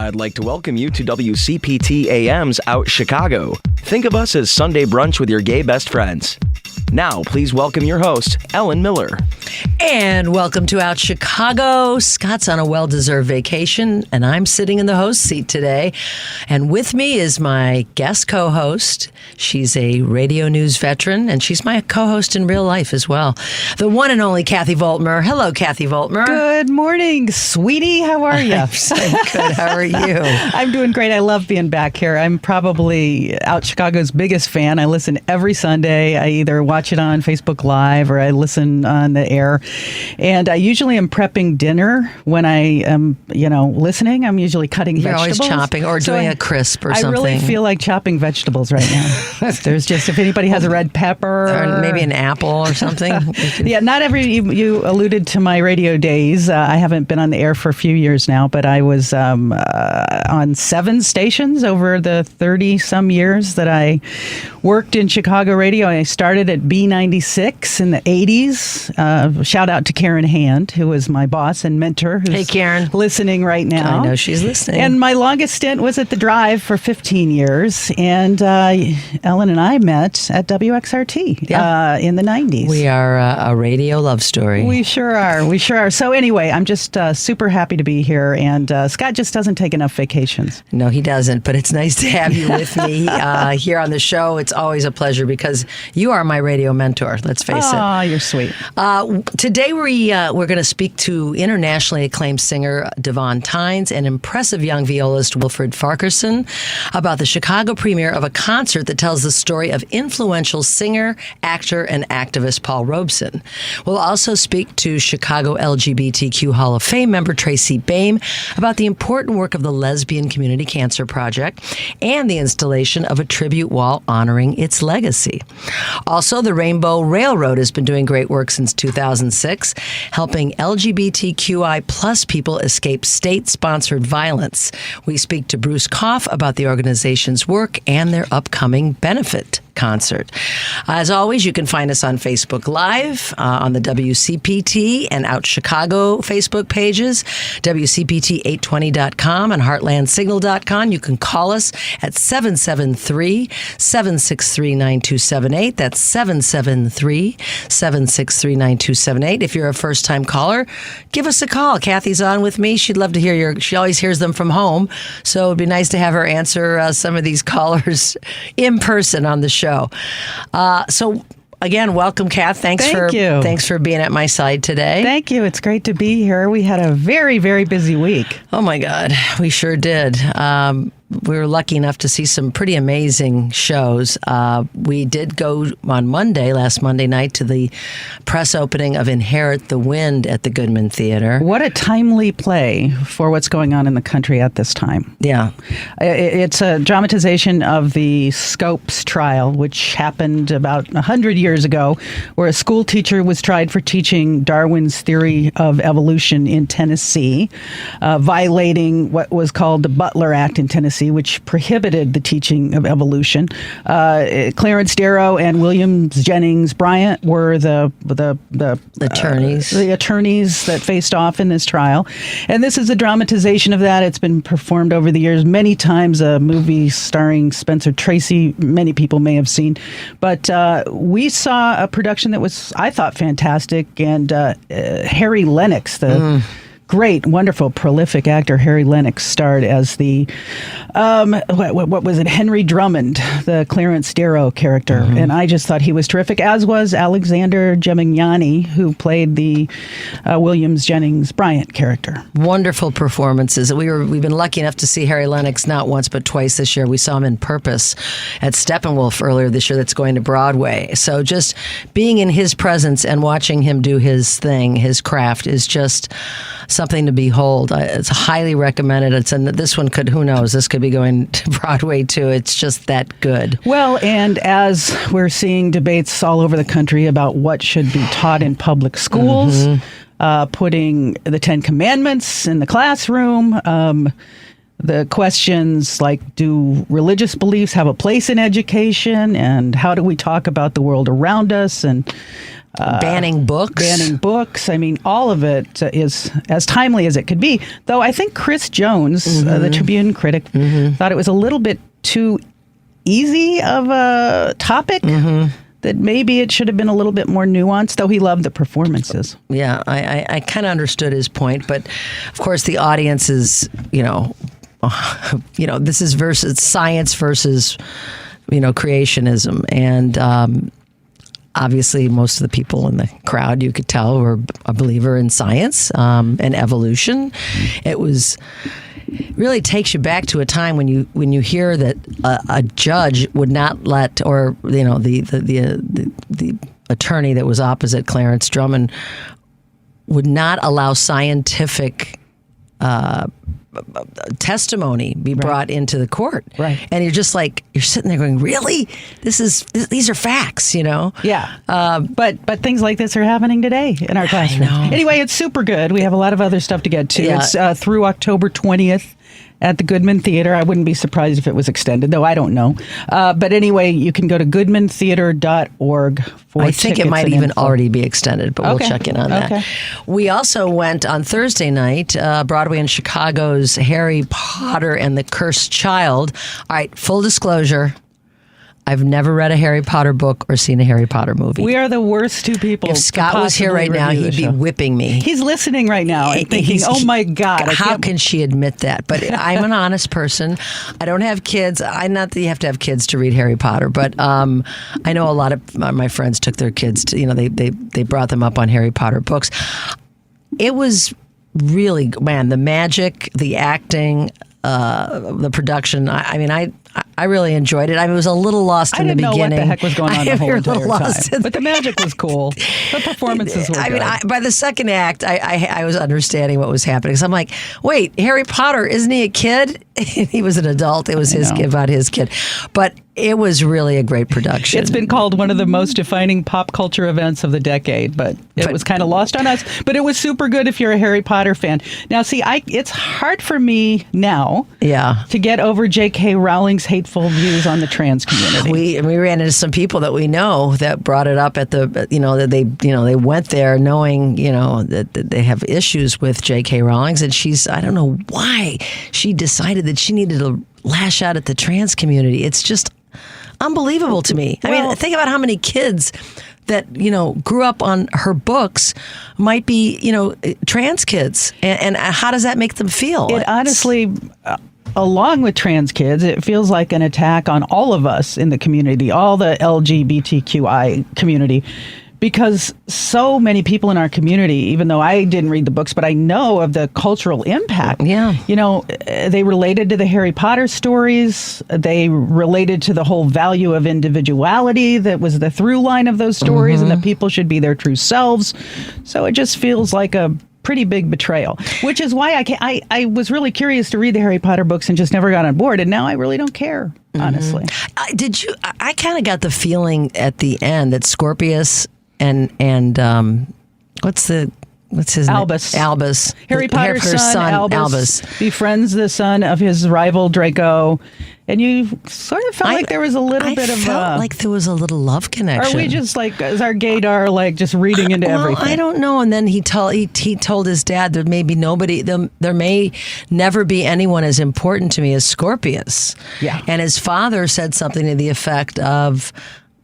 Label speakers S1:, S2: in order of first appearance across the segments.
S1: I'd like to welcome you to WCPT AM's Out Chicago. Think of us as Sunday brunch with your gay best friends. Now, please welcome your host, Ellen Miller.
S2: And welcome to Out Chicago. Scott's on a well-deserved vacation, and I'm sitting in the host seat today. And with me is my guest co-host. She's a radio news veteran, and she's my co-host in real life as well. The one and only Kathy Voltmer. Hello, Kathy Voltmer.
S3: Good morning, sweetie. How are you?
S2: I'm good. How are you?
S3: I'm doing great. I love being back here. I'm probably Out Chicago's biggest fan. I listen every Sunday. I either watch it on Facebook Live or I listen on the air. And I usually am prepping dinner when I am, listening. I'm usually cutting vegetables.
S2: You're always chopping or doing a crisp or something.
S3: I really feel like chopping vegetables right now. There's just, if anybody has a red pepper.
S2: Or maybe an apple or something.
S3: Yeah, you alluded to my radio days. I haven't been on the air for a few years now, but I was on 7 stations over the 30-some years that I worked in Chicago radio. I started at B96 in the 80s. Shout out to Karen Hand, who was my boss and mentor, who's
S2: hey, Karen.
S3: Listening right now.
S2: I know she's listening.
S3: And my longest stint was at The Drive for 15 years. And Ellen and I met at WXRT in the 90s.
S2: We are a radio love story.
S3: We sure are. So anyway, I'm just super happy to be here. And Scott just doesn't take enough vacations.
S2: No, he doesn't. But it's nice to have you with me here on the show. It's always a pleasure because you are my radio mentor. Let's face it.
S3: Oh, you're sweet.
S2: Today we're going to speak to internationally acclaimed singer Davone and impressive young violist Wilfred Farquharson about the Chicago premiere of a concert that tells the story of influential singer, actor, and activist Paul Robeson. We'll also speak to Chicago LGBTQ Hall of Fame member Tracy Baim about the important work of the Lesbian Community Cancer Project and the installation of a tribute wall honoring its legacy. Also, the Rainbow Railroad has been doing great work since 2006, helping LGBTQI plus people escape state-sponsored violence. We speak to Bruce Koff about the organization's work and their upcoming benefit concert. As always, you can find us on Facebook Live, on the WCPT and Out Chicago Facebook pages, WCPT820.com and HeartlandSignal.com. You can call us at 773-763-9278. That's 773-763-9278. If you're a first-time caller, give us a call. Kathy's on with me. She'd love to hear she always hears them from home, so it'd be nice to have her answer some of these callers in person on the show. So again, welcome, Kath. Thanks for being at my side today.
S3: Thank you. It's great to be here. We had a very, very busy week.
S2: Oh my God, we sure did. We were lucky enough to see some pretty amazing shows. We did go on last Monday night, to the press opening of Inherit the Wind at the Goodman Theater.
S3: What a timely play for what's going on in the country at this time.
S2: Yeah.
S3: It's a dramatization of the Scopes trial, which happened about 100 years ago, where a school teacher was tried for teaching Darwin's theory of evolution in Tennessee, violating what was called the Butler Act in Tennessee, which prohibited the teaching of evolution. Clarence Darrow and William Jennings Bryant were the
S2: attorneys.
S3: The attorneys that faced off in this trial. And this is a dramatization of that. It's been performed over the years many times, a movie starring Spencer Tracy, many people may have seen. But we saw a production that was, I thought, fantastic. And Harry Lennox, great, wonderful, prolific actor Harry Lennox starred as the, what was it, Henry Drummond, the Clarence Darrow character. Mm-hmm. And I just thought he was terrific, as was Alexander Gemignani, who played the Williams Jennings Bryant character.
S2: Wonderful performances. We've been lucky enough to see Harry Lennox not once but twice this year. We saw him in Purpose at Steppenwolf earlier this year, that's going to Broadway. So just being in his presence and watching him do his thing, his craft, is just something to behold. It's highly recommended. This one could, who knows, this could be going to Broadway too. It's just that good.
S3: Well, and as we're seeing debates all over the country about what should be taught in public schools, putting the 10 Commandments in the classroom, the questions like, do religious beliefs have a place in education, and how do we talk about the world around us? And
S2: banning books.
S3: I mean, all of it is as timely as it could be. Though I think Chris Jones, the Tribune critic, thought it was a little bit too easy of a topic. That maybe it should have been a little bit more nuanced, though he loved the performances.
S2: Yeah, I kind of understood his point, but of course the audience is, this is versus science versus, creationism, and obviously most of the people in the crowd, you could tell, were a believer in science and evolution. It really takes you back to a time when you hear that a judge would not let, or the attorney that was opposite Clarence Drummond would not allow scientific testimony be brought into the court.
S3: Right.
S2: And you're just like, you're sitting there going, really? These are facts,
S3: Yeah. But things like this are happening today in our classrooms.
S2: I know.
S3: Anyway, it's super good. We have a lot of other stuff to get to.
S2: Yeah.
S3: It's through October 20th. At the Goodman Theater. I wouldn't be surprised if it was extended, though I don't know. But anyway, you can go to goodmantheater.org for
S2: I think it might even already be extended, but we'll check in on that. We also went on Thursday night, Broadway in Chicago's Harry Potter and the Cursed Child. All right, full disclosure. I've never read a Harry Potter book or seen a Harry Potter movie.
S3: We are the worst two people.
S2: If Scott was here right now, he'd be whipping me.
S3: He's listening right now and thinking, oh my God.
S2: How can she admit that? But I'm an honest person. I don't have kids. Not that you have to have kids to read Harry Potter, but I know a lot of my friends took their kids to, they brought them up on Harry Potter books. It was really, the magic, the acting, the production. I really enjoyed it. I was a little lost in the beginning.
S3: I didn't know what the heck was going on the whole entire time. But the magic was cool. The performances were good.
S2: By the second act, I was understanding what was happening. So I'm like, wait, Harry Potter, isn't he a kid? He was an adult. It was about his kid. But it was really a great production.
S3: It's been called one of the most defining pop culture events of the decade, but it was kind of lost on us. But it was super good if you're a Harry Potter fan. Now, see, it's hard for me now to get over J.K. Rowling's hateful views on the trans community.
S2: We ran into some people that we know that brought it up at the, that they went there knowing, that they have issues with J.K. Rowling's, and I don't know why she decided that she needed to lash out at the trans community. It's just unbelievable to me. I mean, think about how many kids that, grew up on her books might be, trans kids. And how does that make them feel?
S3: It honestly, along with trans kids, it feels like an attack on all of us in the community, all the LGBTQI community. Because so many people in our community, even though I didn't read the books, but I know of the cultural impact. Yeah. They related to the Harry Potter stories. They related to the whole value of individuality that was the through line of those stories, and that people should be their true selves. So it just feels like a pretty big betrayal, which is why I was really curious to read the Harry Potter books and just never got on board. And now I really don't care, honestly.
S2: I kind of got the feeling at the end that Scorpius and what's his
S3: Albus.
S2: name? Albus.
S3: Harry Potter's son, Albus, befriends the son of his rival Draco. And you sort of felt like there was a little bit of
S2: like there was a little love connection.
S3: Are we just is our gaydar just reading into everything?
S2: I don't know. And then he told his dad there may be there may never be anyone as important to me as Scorpius. Yeah. And his father said something to the effect of,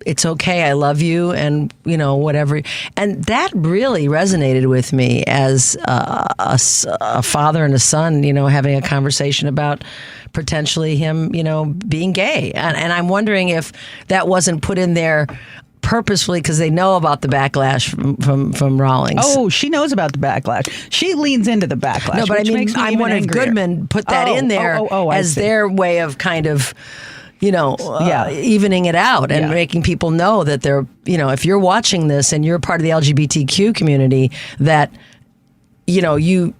S2: it's okay, I love you, and whatever. And that really resonated with me as a father and a son, having a conversation about potentially him, being gay. And I'm wondering if that wasn't put in there purposefully because they know about the backlash from Rawlings.
S3: Oh, she knows about the backlash. She leans into the backlash.
S2: No, but I'm wondering if Goodman put that in there as their way of kind of evening it out and making people know that they're, if you're watching this and you're part of the LGBTQ community, that, you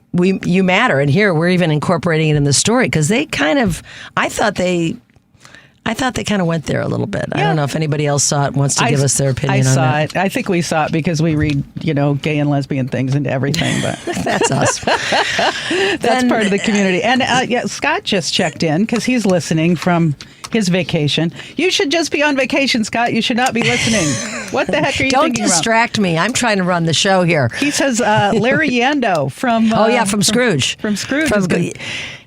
S2: matter. And here we're even incorporating it in the story because they kind of, I thought they kind of went there a little bit. Yeah. I don't know if anybody else saw it, wants to give us their opinion on that.
S3: I saw it. I think we saw it because we read, gay and lesbian things into everything. But
S2: that's us.
S3: That's part of the community. And Scott just checked in because he's listening from his vacation. You should just be on vacation, Scott. You should not be listening. What the heck are you
S2: Don't
S3: thinking about?
S2: distract me. I'm trying to run the show here.
S3: He says Larry Yando from...
S2: from Scrooge.
S3: From Scrooge.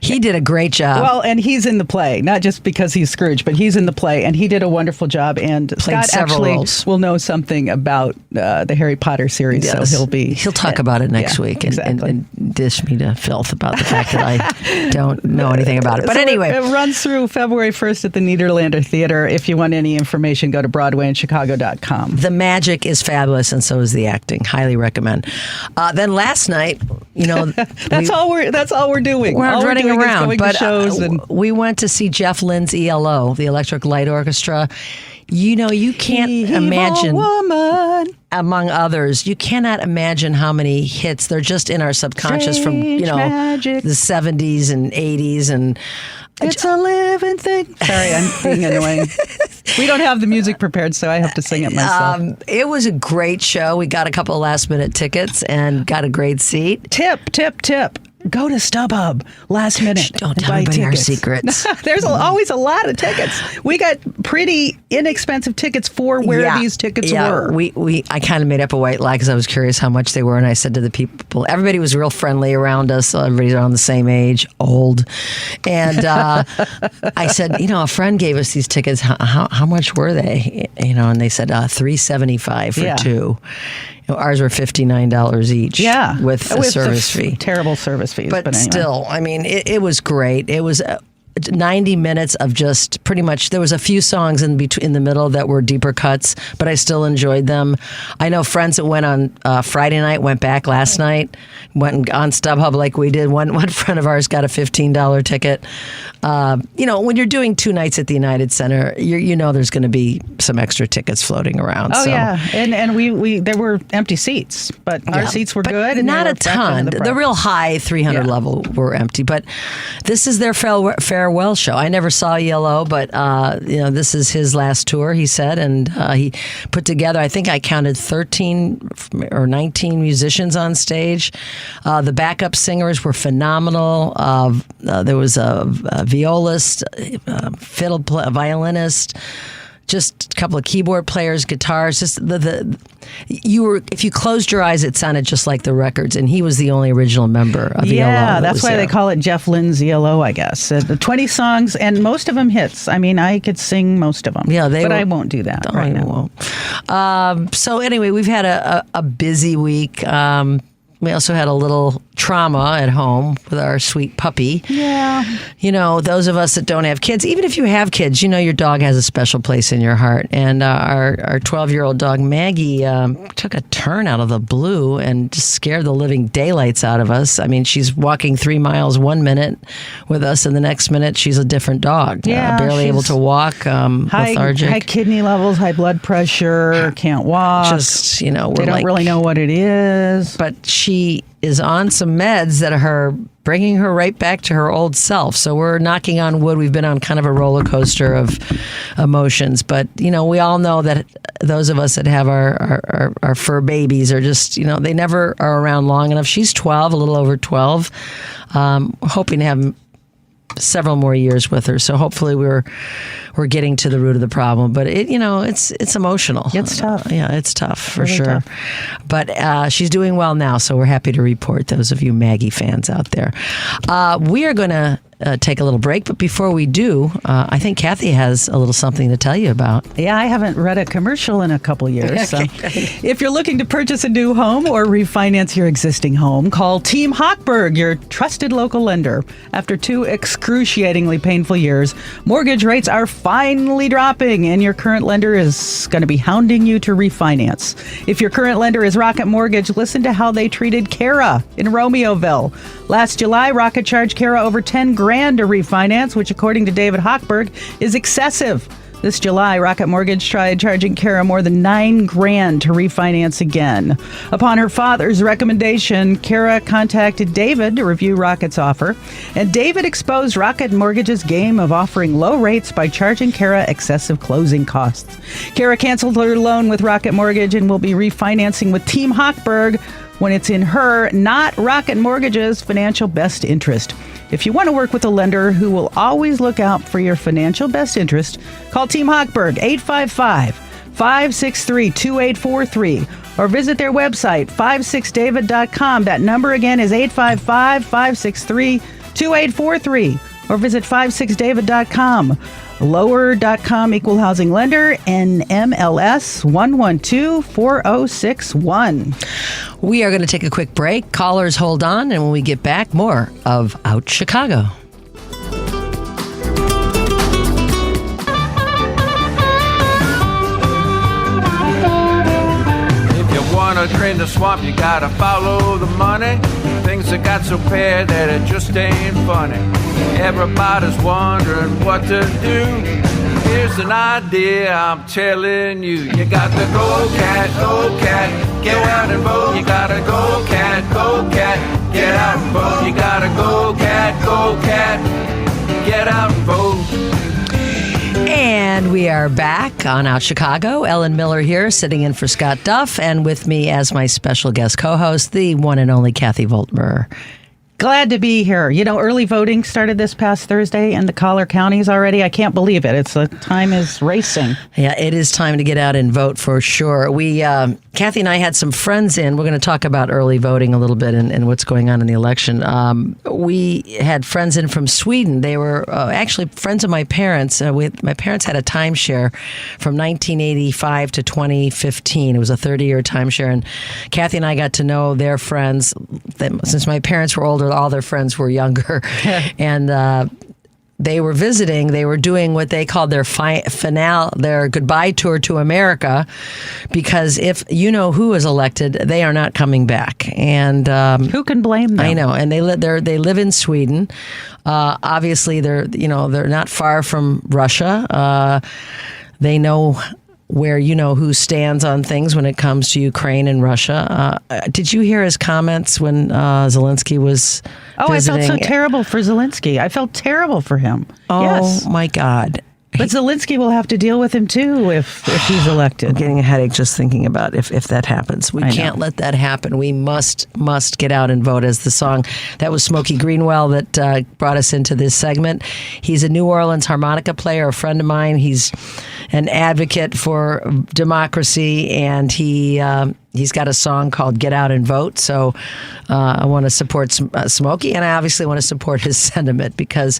S2: He did a great job.
S3: Well, and he's in the play, not just because he's Scrooge, but he's in the play, and he did a wonderful job. And
S2: Played
S3: Scott actually will know something about the Harry Potter series,
S2: Yes.
S3: so
S2: he'll talk about it next week and dish me to filth about the fact that I don't know anything about it. But anyway.
S3: It runs through February 1st at the Nederlander Theater. If you want any information, go to BroadwayInChicago.com.
S2: The magic is fabulous, and so is the acting. Highly recommend. Then last night,
S3: that's all we're doing.
S2: We're
S3: all
S2: running
S3: we're doing
S2: around,
S3: is going
S2: but
S3: to shows
S2: we went to see Jeff Lynne's ELO, the Electric Light Orchestra. You can't imagine, among others, you cannot imagine how many hits they're just in our subconscious from
S3: magic.
S2: The 70s and 80s and.
S3: It's a living thing. Sorry, I'm being annoying. We don't have the music prepared, so I have to sing it myself.
S2: It was a great show. We got a couple of last-minute tickets and got a great seat.
S3: Tip. Go to StubHub last minute.
S2: Don't tell anybody our secrets.
S3: There's always a lot of tickets. We got pretty inexpensive tickets for where these tickets were.
S2: I kind of made up a white lie because I was curious how much they were, and I said to the people, everybody was real friendly around us. Everybody's around the same age, old, and I said, a friend gave us these tickets. How much were they? And they said $375 for two. Ours were $59 each.
S3: Yeah,
S2: with a service fee.
S3: Terrible service fees,
S2: but
S3: anyway.
S2: Still, I mean, it was great. It was 90 minutes of just pretty much. There was a few songs in the middle that were deeper cuts, but I still enjoyed them. I know friends that went on Friday night, went back last night, went on StubHub like we did. One friend of ours got a $15 ticket. When you're doing 2 nights at the United Center, there's going to be some extra tickets floating around.
S3: Oh, so. Yeah. And we there were empty seats, but our seats were good. And
S2: not a ton. The real high 300 level were empty, but this is their farewell show. I never saw Yellow, but this is his last tour, he said, and he put together, I think I counted 13 or 19 musicians on stage. The backup singers were phenomenal. There was a violist, a violinist, just a couple of keyboard players, guitars. Just if you closed your eyes, it sounded just like the records, and he was the only original member of ELO.
S3: Yeah, that's why they call it Jeff Lynne's ELO, I guess. 20 songs, and most of them hits. I mean, I could sing most of them. Yeah, but I won't do that right now.
S2: Won't. So anyway, we've had a busy week. We also had a little trauma at home with our sweet puppy.
S3: Yeah.
S2: Those of us that don't have kids, even if you have kids, your dog has a special place in your heart. And our 12-year-old dog, Maggie, took a turn out of the blue and just scared the living daylights out of us. I mean, she's walking 3 miles 1 minute with us, and the next minute she's a different dog.
S3: Yeah,
S2: barely able to walk, lethargic.
S3: High kidney levels, high blood pressure, can't walk.
S2: Just,
S3: they don't really know what it is.
S2: But she is on some meds that are bringing her right back to her old self. So we're knocking on wood. We've been on kind of a roller coaster of emotions. But, we all know that those of us that have our fur babies are just, they never are around long enough. She's 12, a little over 12. Hoping to have several more years with her. So hopefully we're getting to the root of the problem. But it's emotional.
S3: It's tough.
S2: Yeah, it's tough for
S3: really
S2: sure.
S3: Tough.
S2: But she's doing well now, so we're happy to report, those of you Maggie fans out there. We are going to take a little break, but before we do, I think Kathy has a little something to tell you about.
S3: Yeah, I haven't read a commercial in a couple years. Okay. So if you're looking to purchase a new home or refinance your existing home, call Team Hochberg, your trusted local lender. After 2 excruciatingly painful years, mortgage rates are finally dropping, and your current lender is going to be hounding you to refinance. If your current lender is Rocket Mortgage, listen to how they treated Kara in Romeoville. Last July, Rocket charged Kara over $10,000 to refinance, which according to David Hochberg is excessive. This July, Rocket Mortgage tried charging Kara more than $9,000 to refinance again. Upon her father's recommendation, Kara contacted David to review Rocket's offer, and David exposed Rocket Mortgage's game of offering low rates by charging Kara excessive closing costs. Kara canceled her loan with Rocket Mortgage and will be refinancing with Team Hochberg when it's in her, not Rocket Mortgage's, financial best interest. If you want to work with a lender who will always look out for your financial best interest, call Team Hochberg 855-563-2843 or visit their website 56david.com. That number again is 855-563-2843 or visit 56david.com. Lower.com equal housing lender, NMLS 1124061.
S2: We are going to take a quick break. Callers, hold on. And when we get back, more of Out Chicago.
S4: If you want to drain the swamp, you got to follow the money. Things that got so bad that it just ain't funny. Everybody's wondering what to do. Here's an idea, I'm telling you. You got to go cat, get out and vote. You got to go cat, get out and vote. You got to go cat, get out and vote.
S2: And we are back on Out Chicago. Ellen Miller here, sitting in for Scott Duff, and with me as my special guest co-host, the one and only Kathy Voltmer.
S3: Glad to be here. You know, early voting started this past Thursday in the collar counties already. I can't believe it. Time is racing.
S2: Yeah, it is time to get out and vote for sure. Kathy and I had some friends in. We're going to talk about early voting a little bit and what's going on in the election. We had friends in from Sweden. They were actually friends of my parents. My parents had a timeshare from 1985 to 2015. It was a 30-year timeshare. And Kathy and I got to know their friends. Since my parents were older, all their friends were younger. And they were visiting. They were doing what they called their finale, their goodbye tour to America, because if you know who is elected, they are not coming back. And
S3: who can blame them?
S2: I know. And they live in Sweden. Obviously, they're not far from Russia. They know where who stands on things when it comes to Ukraine and Russia. Did you hear his comments when Zelensky was visiting?
S3: I felt so terrible for Zelensky. I felt terrible for him.
S2: Oh,
S3: yes.
S2: My God.
S3: But Zelensky will have to deal with him, too, if he's elected.
S2: I'm getting a headache just thinking about if that happens. We can't let that happen. We must get out and vote, as the song. That was Smokey Greenwell that brought us into this segment. He's a New Orleans harmonica player, a friend of mine. He's an advocate for democracy, and he's got a song called Get Out and Vote. So I want to support Smokey, and I obviously want to support his sentiment, because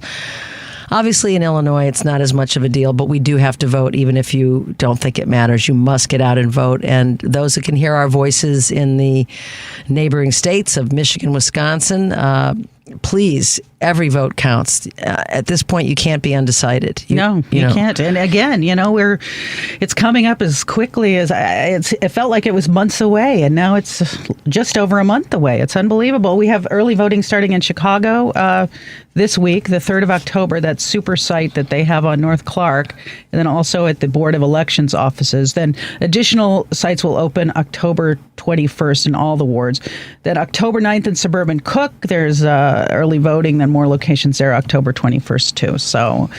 S2: obviously, in Illinois, it's not as much of a deal, but we do have to vote, even if you don't think it matters. You must get out and vote. And those who can hear our voices in the neighboring states of Michigan, Wisconsin, please, every vote counts. At this point, you can't be undecided. You
S3: can't. And again, it's coming up as quickly as it felt like it was months away, and now it's just over a month away. It's unbelievable. We have early voting starting in Chicago this week, the 3rd of October. That super site that they have on North Clark, and then also at the Board of Elections offices. Then additional sites will open October 21st in all the wards. Then October 9th in suburban Cook, there's early voting, then more locations there October 21st too. So,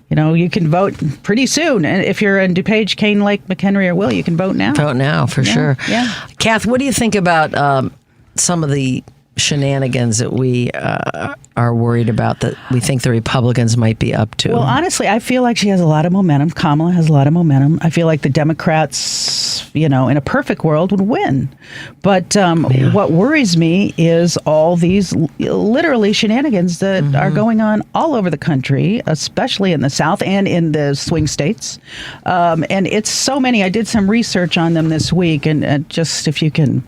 S3: you can vote pretty soon. And if you're in DuPage, Cane Lake, McHenry, or Will, you can vote now.
S2: Vote now, for sure.
S3: Yeah.
S2: Kath, what do you think about some of the shenanigans that we are worried about, that we think the Republicans might be up to?
S3: Well, honestly, I feel like she has a lot of momentum. Kamala has a lot of momentum. I feel like the Democrats, in a perfect world, would win. But what worries me is all these literally shenanigans that are going on all over the country, especially in the South and in the swing states. And it's so many. I did some research on them this week, and just if you can...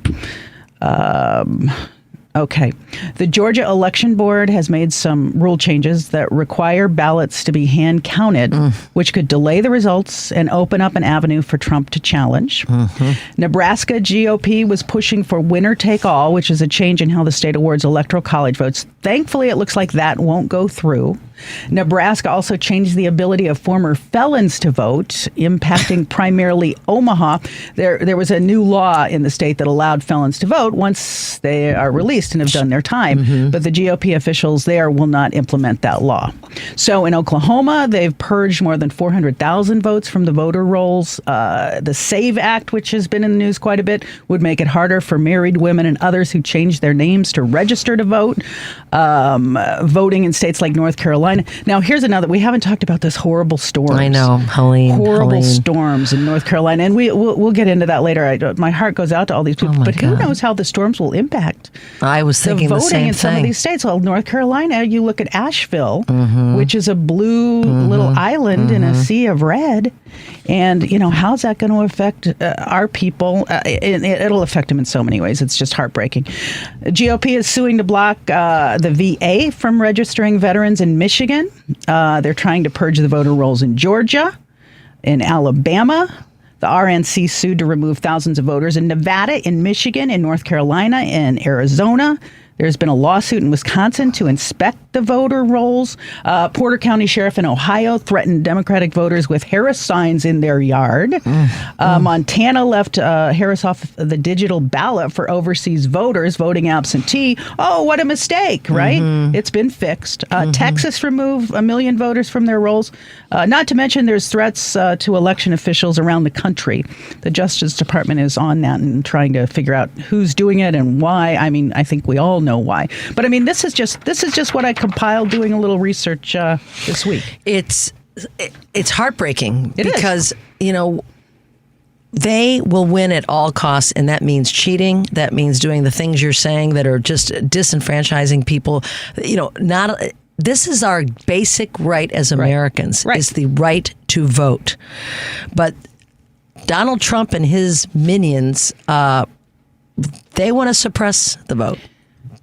S3: Okay. The Georgia Election Board has made some rule changes that require ballots to be hand counted, which could delay the results and open up an avenue for Trump to challenge. Nebraska GOP was pushing for winner take all, which is a change in how the state awards electoral college votes. Thankfully, it looks like that won't go through. Nebraska also changed the ability of former felons to vote, impacting primarily Omaha. There was a new law in the state that allowed felons to vote once they are released and have done their time. But the GOP officials there will not implement that law. So in Oklahoma, they've purged more than 400,000 votes from the voter rolls. The SAVE Act, which has been in the news quite a bit, would make it harder for married women and others who changed their names to register to vote. voting in states like North Carolina. Now, here's another. We haven't talked about this horrible storms.
S2: I know,
S3: Horrible storms in North Carolina. And we'll get into that later. My heart goes out to all these people. But who knows how the storms will impact
S2: I was thinking
S3: the voting
S2: same
S3: in some of
S2: thing.
S3: these states. Well, North Carolina, you look at Asheville, which is a blue little island in a sea of red. And, how's that going to affect our people? It'll affect them in so many ways. It's just heartbreaking. GOP is suing to block the VA from registering veterans in Michigan. They're trying to purge the voter rolls in Georgia, in Alabama. The RNC sued to remove thousands of voters in Nevada, in Michigan, in North Carolina, and Arizona. There's been a lawsuit in Wisconsin to inspect the voter rolls. Porter County Sheriff in Ohio threatened Democratic voters with Harris signs in their yard. Montana left Harris off the digital ballot for overseas voters voting absentee. Oh, what a mistake, right? It's been fixed. Texas removed 1 million voters from their rolls. Not to mention there's threats to election officials around the country. The Justice Department is on that and trying to figure out who's doing it and why. I mean, I think we all know why. But I mean, this is just what I compiled doing a little research this week.
S2: It's heartbreaking because,
S3: is.
S2: They will win at all costs, and that means cheating. That means doing the things you're saying that are just disenfranchising people. This is our basic right as Americans, is the right to vote. But Donald Trump and his minions, they want to suppress the vote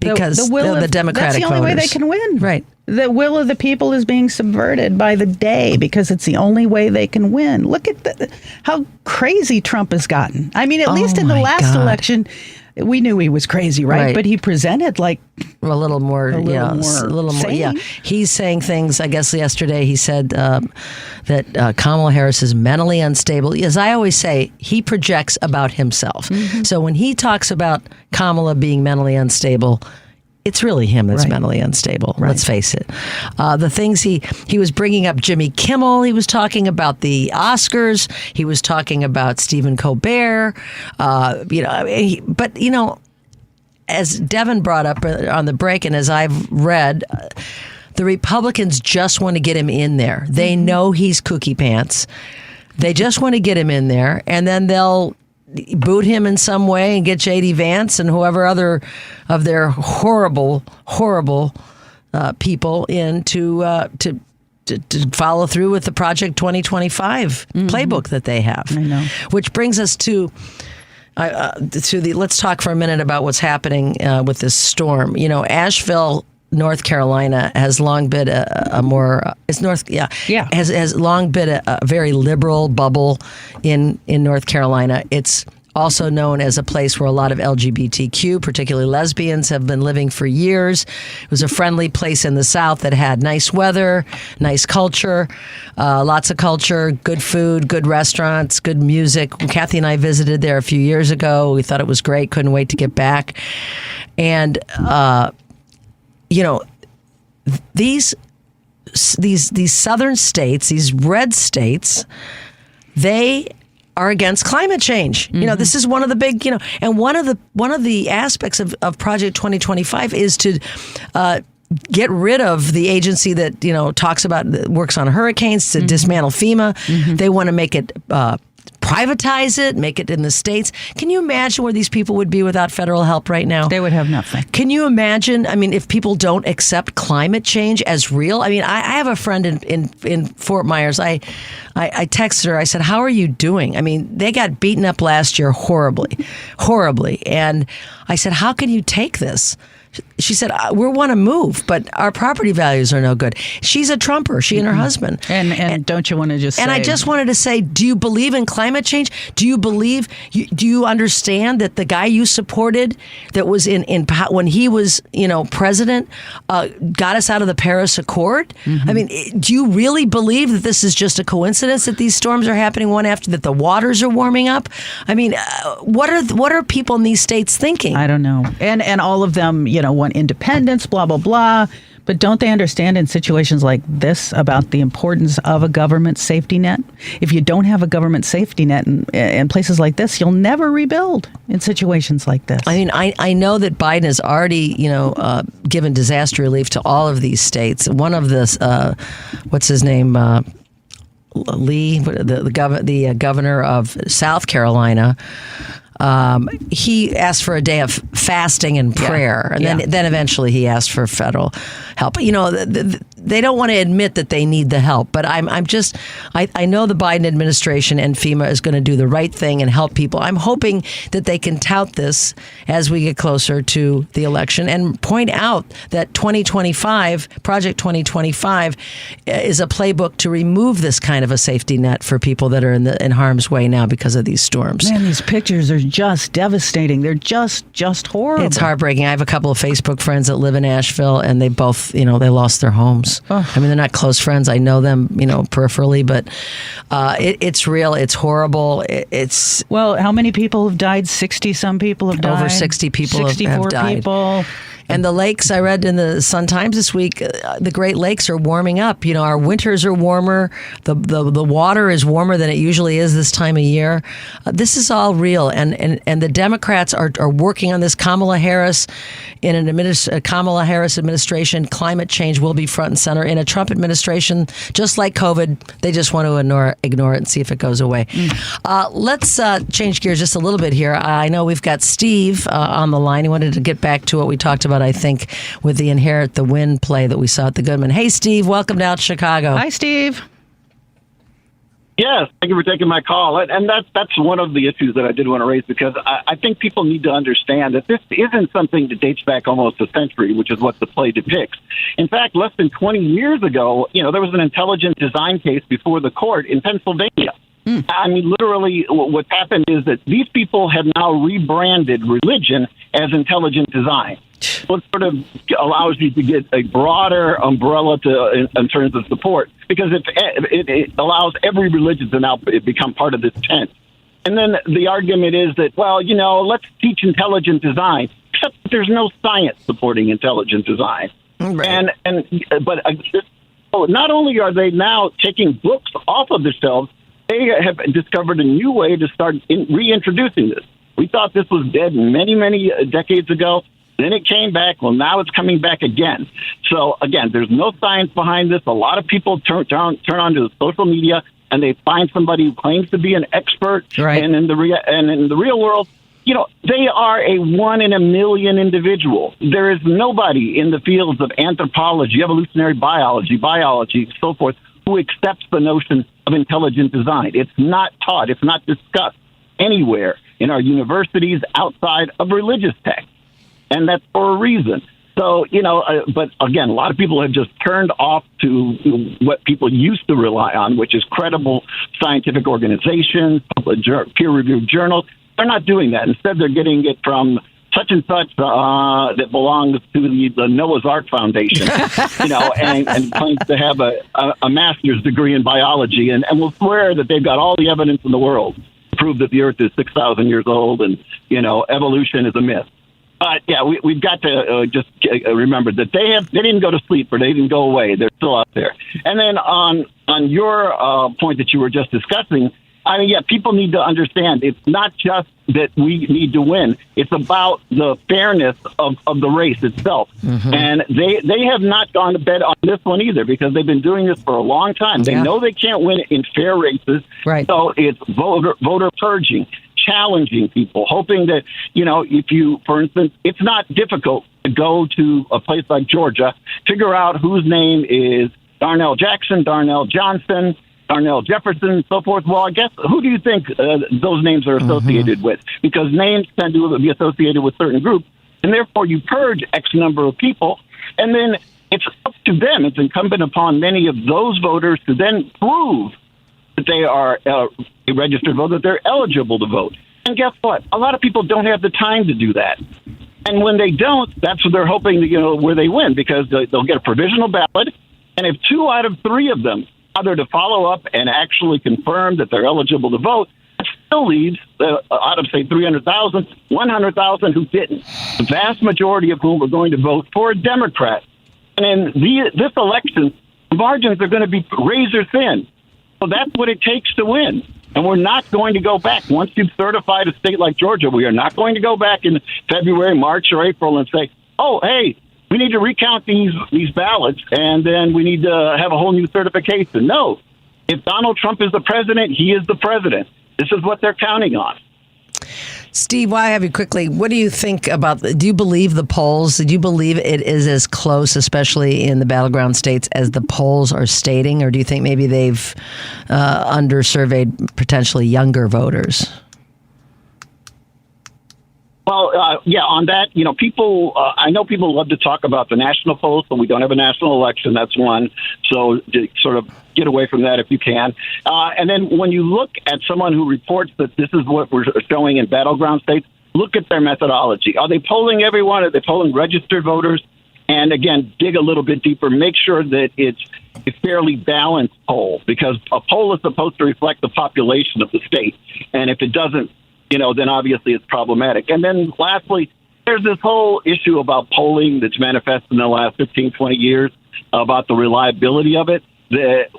S2: because the Democratic
S3: that's the only
S2: voters.
S3: way they can win.
S2: Right.
S3: The will of the people is being subverted by the day because it's the only way they can win. Look at how crazy Trump has gotten. I mean, at least in the last election, we knew he was crazy, right? But he presented like
S2: a little more. Yeah. He's saying things. I guess yesterday he said that Kamala Harris is mentally unstable. As I always say, he projects about himself. So when he talks about Kamala being mentally unstable, it's really him that's mentally unstable. Let's face it. The things he was bringing up Jimmy Kimmel. He was talking about the Oscars. He was talking about Stephen Colbert. As Devon brought up on the break, and as I've read, the Republicans just want to get him in there. They know he's cookie pants. They just want to get him in there, and then they'll boot him in some way and get J.D. Vance and whoever other of their horrible people in to follow through with the Project 2025 playbook that they have.
S3: I know.
S2: Which brings us to let's talk for a minute about what's happening with this storm. Asheville, North Carolina has long been has long been a very liberal bubble in North Carolina. It's also known as a place where a lot of LGBTQ, particularly lesbians, have been living for years. It was a friendly place in the South that had nice weather, nice culture, lots of culture, good food, good restaurants, good music. Kathy and I visited there a few years ago. We thought it was great. Couldn't wait to get back. And these southern states, these red states, they are against climate change. This is one of the big, and one of the aspects of Project 2025 is to get rid of the agency that works on hurricanes, to dismantle FEMA. They want to make it privatize it, make it in the states. Can you imagine where these people would be without federal help right now?
S3: They would have nothing.
S2: Can you imagine, if people don't accept climate change as real? I have a friend in Fort Myers. I texted her. I said, how are you doing? They got beaten up last year horribly. And I said, how can you take this? She said, we want to move, but our property values are no good. She's a Trumper, she and her husband.
S3: And don't you want to just say...
S2: And I just wanted to say, do you believe in climate change? Do you understand that the guy you supported that was when he was, president, got us out of the Paris Accord? Do you really believe that this is just a coincidence that these storms are happening one after that the waters are warming up? What are people in these states thinking?
S3: I don't know. And all of them, want independence, blah, blah, blah. But don't they understand in situations like this about the importance of a government safety net? If you don't have a government safety net in places like this, you'll never rebuild in situations like this.
S2: I mean, I know that Biden has already, given disaster relief to all of these states. One of the, what's his name, Lee, the governor of South Carolina. He asked for a day of fasting and prayer, and then eventually he asked for federal help. They don't want to admit that they need the help, but I know the Biden administration and FEMA is going to do the right thing and help people. I'm hoping that they can tout this as we get closer to the election and point out that Project 2025 is a playbook to remove this kind of a safety net for people that are in harm's way now because of these storms.
S3: Man, these pictures are just devastating. They're just horrible.
S2: It's heartbreaking. I have a couple of Facebook friends that live in Asheville, and they both, they lost their homes. Oh. I mean, they're not close friends. I know them, peripherally, but it's real. It's horrible.
S3: Well, how many people have died? 60-some people have died.
S2: Over 60 people have died.
S3: 64 people.
S2: And the lakes, I read in the Sun-Times this week, the Great Lakes are warming up. Our winters are warmer. The water is warmer than it usually is this time of year. This is all real. And the Democrats are working on this. Kamala Harris administration, climate change will be front and center. In a Trump administration, just like COVID, they just want to ignore it and see if it goes away. Let's change gears just a little bit here. I know we've got Steve on the line. He wanted to get back to what we talked about, I think, with the Inherit the Wind play that we saw at the Goodman. Hey, Steve, welcome down to Chicago.
S3: Hi, Steve.
S5: Yes, thank you for taking my call. And that's one of the issues that I did want to raise, because I think people need to understand that this isn't something that dates back almost a century, which is what the play depicts. In fact, less than 20 years ago, there was an intelligent design case before the court in Pennsylvania. I mean, literally, what's happened is that these people have now rebranded religion as intelligent design. So it sort of allows you to get a broader umbrella in terms of support, because it allows every religion to now become part of this tent. And then the argument is that, well, let's teach intelligent design, except that there's no science supporting intelligent design. Right. But not only are they now taking books off of the shelves, they have discovered a new way to start reintroducing this. We thought this was dead many, many decades ago. Then it came back. Well, now it's coming back again. So, again, there's no science behind this. A lot of people turn onto the social media and they find somebody who claims to be an expert. Right. And in the real world, they are a 1 in a million individual. There is nobody in the fields of anthropology, evolutionary biology, so forth, who accepts the notion of intelligent design. It's not taught. It's not discussed anywhere in our universities outside of religious texts. And that's for a reason. So, but again, a lot of people have just turned off to what people used to rely on, which is credible scientific organizations, peer-reviewed journals. They're not doing that. Instead, they're getting it from such and such that belongs to the Noah's Ark Foundation, and claims to have a master's degree in biology, and will swear that they've got all the evidence in the world to prove that the Earth is 6,000 years old and, evolution is a myth. But yeah, we've got to just remember that they didn't go to sleep, or they didn't go away. They're still out there. And then on your point that you were just discussing, people need to understand it's not just that we need to win. It's about the fairness of the race itself. Mm-hmm. And they have not gone to bed on this one either, because they've been doing this for a long time. They know they can't win in fair races. Right. So it's voter purging, challenging people, hoping that, if you, for instance, it's not difficult to go to a place like Georgia, figure out whose name is Darnell Jackson, Darnell Johnson, Darnell Jefferson, and so forth. Well, I guess, who do you think those names are associated with? Because names tend to be associated with certain groups, and therefore you purge X number of people, and then it's up to them. It's incumbent upon many of those voters to then prove that they are a registered voter, that they're eligible to vote. And guess what? A lot of people don't have the time to do that. And when they don't, that's what they're hoping to, where they win, because they'll get a provisional ballot, and if 2 out of 3 of them bother to follow up and actually confirm that they're eligible to vote, it still leaves, out of, say, 300,000, 100,000 who didn't. The vast majority of whom are going to vote for a Democrat. And in this election, margins are going to be razor thin. So that's what it takes to win. And we're not going to go back. Once you've certified a state like Georgia, we are not going to go back in February, March, or April and say, oh, hey, we need to recount these ballots, and then we need to have a whole new certification. No. If Donald Trump is the president, he is the president. This is what they're counting on.
S2: Steve, while I have you quickly, what do you think about, do you believe the polls? Do you believe it is as close, especially in the battleground states, as the polls are stating? Or do you think maybe they've under-surveyed potentially younger voters?
S5: Well, yeah, on that, people, I know people love to talk about the national polls, but we don't have a national election. That's one. So to sort of get away from that if you can. And then when you look at someone who reports that this is what we're showing in battleground states, look at their methodology. Are they polling everyone? Are they polling registered voters? And again, dig a little bit deeper. Make sure that it's a fairly balanced poll, because a poll is supposed to reflect the population of the state. And if it doesn't, then obviously it's problematic. And then lastly, there's this whole issue about polling that's manifested in the last 15, 20 years about the reliability of it.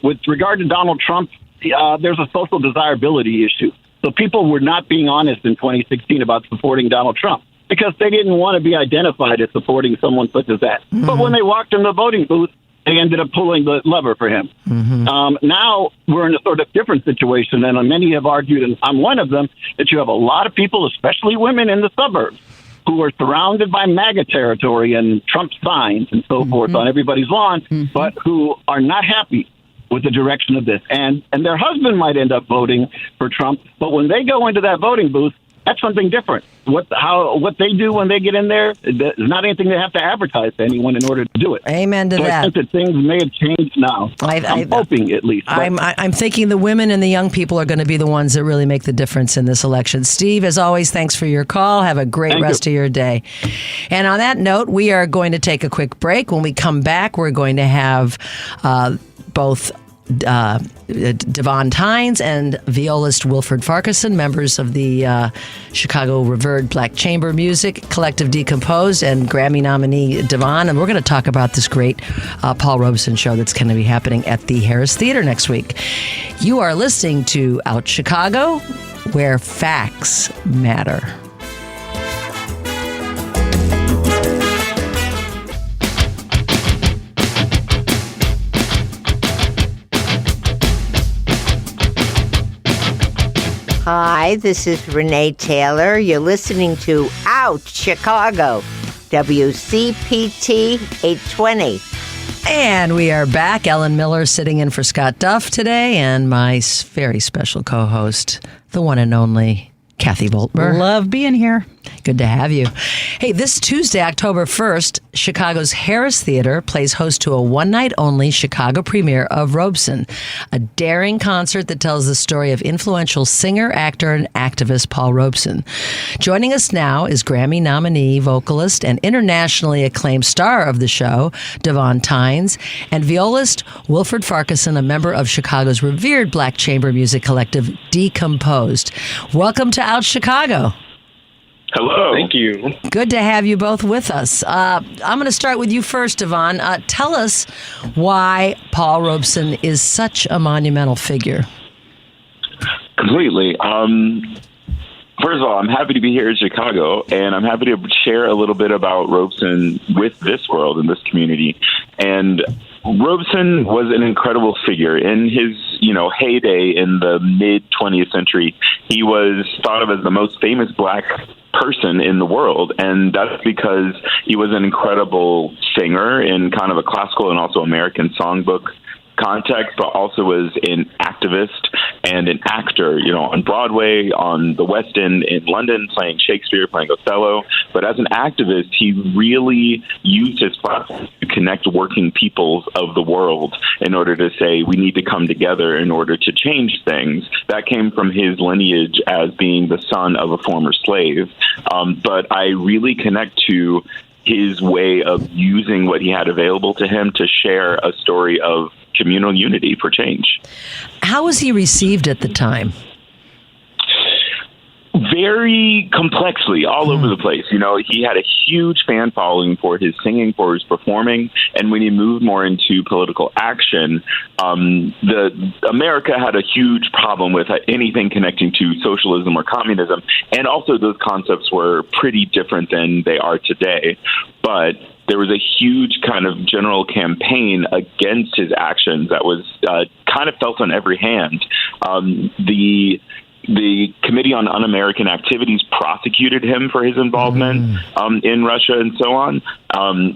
S5: With regard to Donald Trump, there's a social desirability issue. So people were not being honest in 2016 about supporting Donald Trump because they didn't want to be identified as supporting someone such as that. Mm-hmm. But when they walked in the voting booth, they ended up pulling the lever for him. Mm-hmm. Now we're in a sort of different situation, and many have argued, and I'm one of them, that you have a lot of people, especially women in the suburbs, who are surrounded by MAGA territory and Trump signs and so forth on everybody's lawn, but who are not happy with the direction of this. And their husband might end up voting for Trump, but when they go into that voting booth, that's something different. What they do when they get in there is not anything they have to advertise to anyone in order to do it.
S2: Amen to that.
S5: I think that things may have changed now. I'm hoping, at least.
S2: I'm thinking the women and the young people are going to be the ones that really make the difference in this election. Steve, as always, thanks for your call. Have a great rest of your day. And on that note, we are going to take a quick break. When we come back, we're going to have both Davone Tynes and violist Wilfred Farquharson, members of the Chicago revered Black Chamber Music Collective Decomposed, and Grammy nominee Davone. And we're going to talk about this great Paul Robeson show that's going to be happening at the Harris Theater next week. You are listening to Out Chicago, where facts matter.
S6: Hi, this is Renee Taylor. You're listening to Out Chicago, WCPT 820.
S2: And we are back. Ellen Miller sitting in for Scott Duff today, and my very special co-host, the one and only Kathy Voltmer.
S3: Love being here.
S2: Good to have you. Hey, this Tuesday, October 1st, Chicago's Harris Theater plays host to a one-night-only Chicago premiere of Robeson, a daring concert that tells the story of influential singer, actor, and activist Paul Robeson. Joining us now is Grammy nominee, vocalist, and internationally acclaimed star of the show, Davone Tynes, and violist Wilfred Farquharson, a member of Chicago's revered Black Chamber Music Collective, Decomposed. Welcome to Out Chicago.
S7: Hello. Thank you.
S2: Good to have you both with us. I'm going to start with you first, Davone. Tell us why Paul Robeson is such a monumental figure.
S7: Completely. First of all, I'm happy to be here in Chicago, and I'm happy to share a little bit about Robeson with this world and this community. And Robeson was an incredible figure. In his, heyday in the mid-20th century, he was thought of as the most famous Black person in the world, and that's because he was an incredible singer in kind of a classical and also American songbook context, but also was an activist and an actor, on Broadway, on the West End in London, playing Shakespeare, playing Othello. But as an activist, he really used his platform to connect working peoples of the world in order to say we need to come together in order to change things. That came from his lineage as being the son of a former slave. But I really connect to his way of using what he had available to him to share a story of communal unity for change.
S2: How was he received at the time?
S7: very complexly all over the place. You know, he had a huge fan following for his singing, for his performing, and when he moved more into political action, America had a huge problem with anything connecting to socialism or communism, and also those concepts were pretty different than they are today. But there was a huge kind of general campaign against his actions that was kind of felt on every hand. The Committee on Un-American Activities prosecuted him for his involvement in Russia and so on.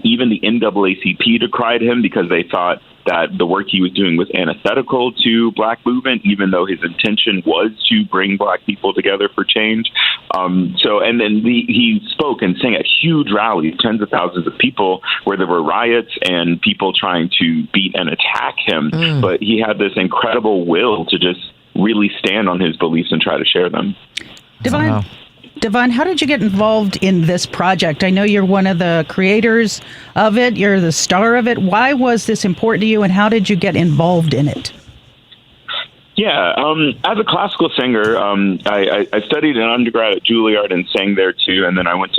S7: Even the NAACP decried him because they thought that the work he was doing was antithetical to Black movement, even though his intention was to bring Black people together for change. And then he spoke and sang at huge rallies, tens of thousands of people, where there were riots and people trying to beat and attack him. But he had this incredible will to just really stand on his beliefs and try to share them.
S3: Davone, how did you get involved in this project? I know you're one of the creators of it. You're the star of it. Why was this important to you, and how did you get involved in it?
S7: Yeah, as a classical singer, I studied in undergrad at Juilliard and sang there too, and then I went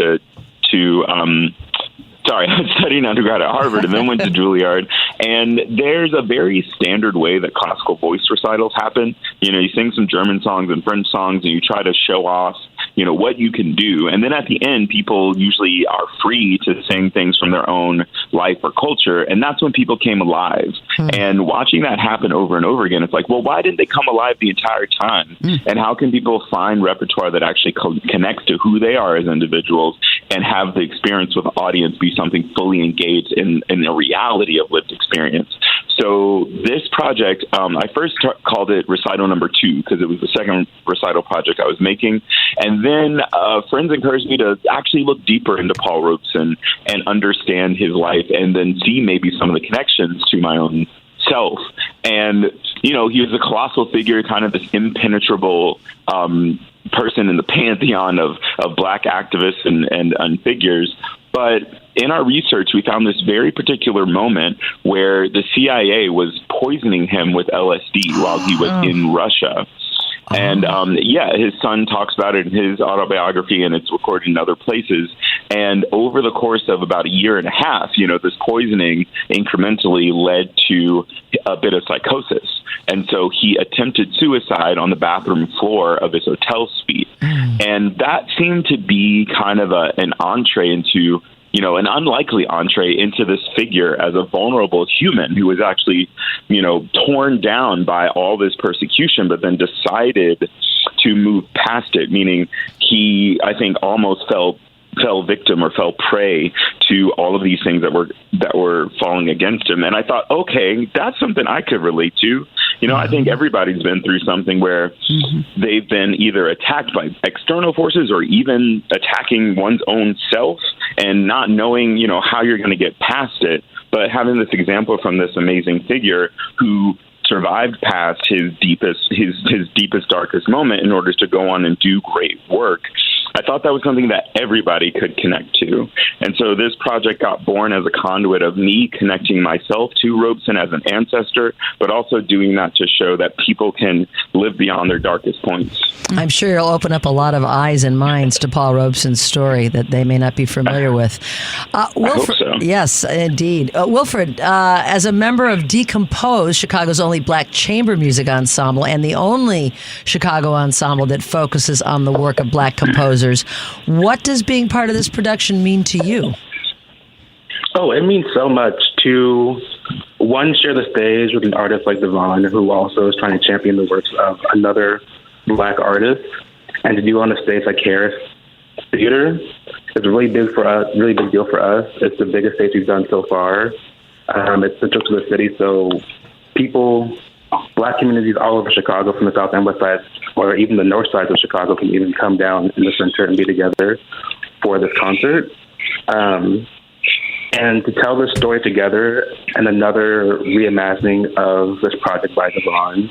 S7: I was studying undergrad at Harvard and then went to Juilliard. And there's a very standard way that classical voice recitals happen. You know, you sing some German songs and French songs and you try to show off, you know, what you can do. And then at the end, people usually are free to sing things from their own life or culture. And that's when people came alive. And watching that happen over and over again, it's like, well, why didn't they come alive the entire time? And how can people find repertoire that actually connects to who they are as individuals and have the experience with the audience be something fully engaged in the reality of lived experience? So this project, I first called it Recital Number 2 because it was the second recital project I was making. And then friends encouraged me to actually look deeper into Paul Robeson and understand his life and then see maybe some of the connections to my own self. And, you know, he was a colossal figure, kind of this impenetrable person in the pantheon of Black activists and figures. But in our research, we found this very particular moment where the CIA was poisoning him with LSD while he was in Russia. And his son talks about it in his autobiography, and it's recorded in other places. And over the course of about a year and a half, you know, this poisoning incrementally led to a bit of psychosis. And so he attempted suicide on the bathroom floor of his hotel suite. And that seemed to be kind of an entree into, you know, an unlikely entree into this figure as a vulnerable human who was actually, you know, torn down by all this persecution, but then decided to move past it, meaning he, I think, almost fell victim or fell prey to all of these things that were falling against him. And I thought, okay, that's something I could relate to. You know, I think everybody's been through something where they've been either attacked by external forces or even attacking one's own self and not knowing, you know, how you're going to get past it. But having this example from this amazing figure who survived past his deepest, darkest moment in order to go on and do great work, I thought that was something that everybody could connect to. And so this project got born as a conduit of me connecting myself to Robeson as an ancestor, but also doing that to show that people can live beyond their darkest points.
S2: I'm sure you'll open up a lot of eyes and minds to Paul Robeson's story that they may not be familiar with.
S7: Wilfred, I hope so.
S2: Yes, indeed. Wilfred, as a member of Decompose, Chicago's only Black chamber music ensemble and the only Chicago ensemble that focuses on the work of Black composers, what does being part of this production mean to you?
S8: Oh, it means so much to, one, share the stage with an artist like Davone, who also is trying to champion the works of another Black artist, and to do on a stage like Harris Theater is really big for us, really big deal for us. It's the biggest stage we've done so far. It's central to the city, so people, Black communities all over Chicago, from the south and west side, or even the north side of Chicago, can even come down in the center and be together for this concert. And to tell this story together and another reimagining of this project by Davone,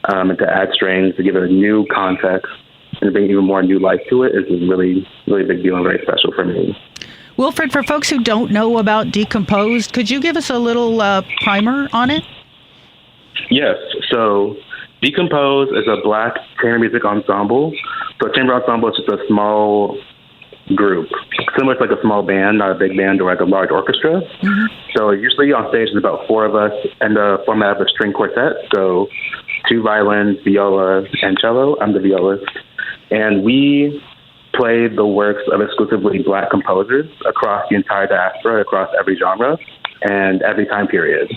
S8: and to add strings, to give it a new context and bring even more new life to it is a really, really big deal and very special for me.
S3: Wilfred, for folks who don't know about Decomposed, could you give us a little primer on it?
S8: Yes. So Decompose is a Black chamber music ensemble So a chamber ensemble is just a small group, similar to like a small band, not a big band or like a large orchestra. So usually on stage there's about 4 of us in the format of a string quartet. So 2 violins, viola, and cello. I'm the violist. And we play the works of exclusively Black composers across the entire diaspora, across every genre and every time period.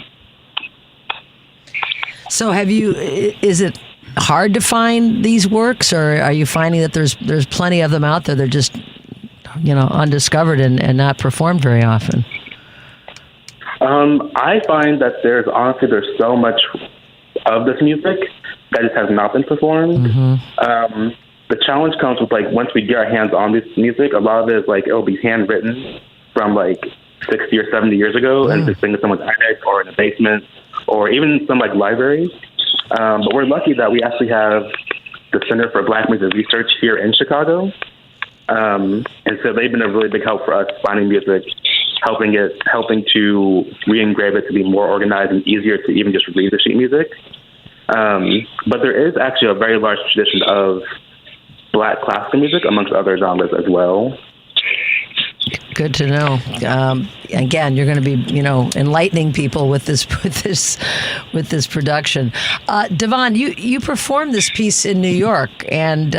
S2: So is it hard to find these works, or are you finding that there's plenty of them out there? They're just, undiscovered and not performed very often?
S8: I find that there's so much of this music that just has not been performed. The challenge comes with like once we get our hands on this music, a lot of it is like it'll be handwritten from like 60 or 70 years ago and just in someone's attic or in a basement or even some like libraries. But we're lucky that we actually have the Center for Black Music Research here in Chicago. And so they've been a really big help for us finding music, helping to re-engrave it to be more organized and easier to even just release the sheet music. But there is actually a very large tradition of Black classical music amongst other genres as well.
S2: Good to know. Again, you're going to be, enlightening people with this production. Davone, you performed this piece in New York, and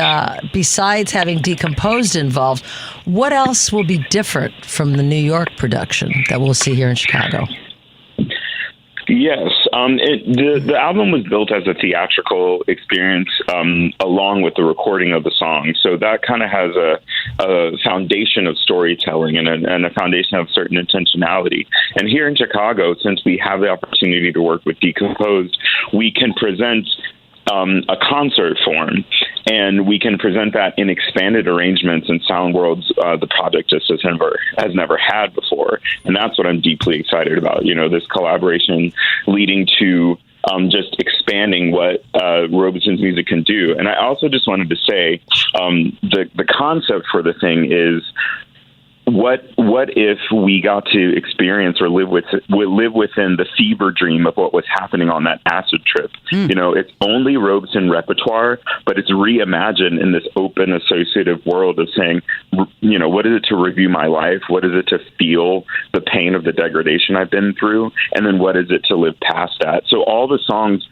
S2: besides having Decomposed involved, what else will be different from the New York production that we'll see here in Chicago?
S7: Yes, the album was built as a theatrical experience along with the recording of the song. So that kind of has a foundation of storytelling and a foundation of certain intentionality. And here in Chicago, since we have the opportunity to work with Decomposed, we can present a concert form, and we can present that in expanded arrangements and sound worlds the project just has never had before. And that's what I'm deeply excited about, this collaboration leading to just expanding what Robeson's music can do. And I also just wanted to say the concept for the thing is, what if we got to experience or live within the fever dream of what was happening on that acid trip? It's only Robeson repertoire, but it's reimagined in this open associative world of saying, what is it to review my life? What is it to feel the pain of the degradation I've been through? And then what is it to live past that? So all the songs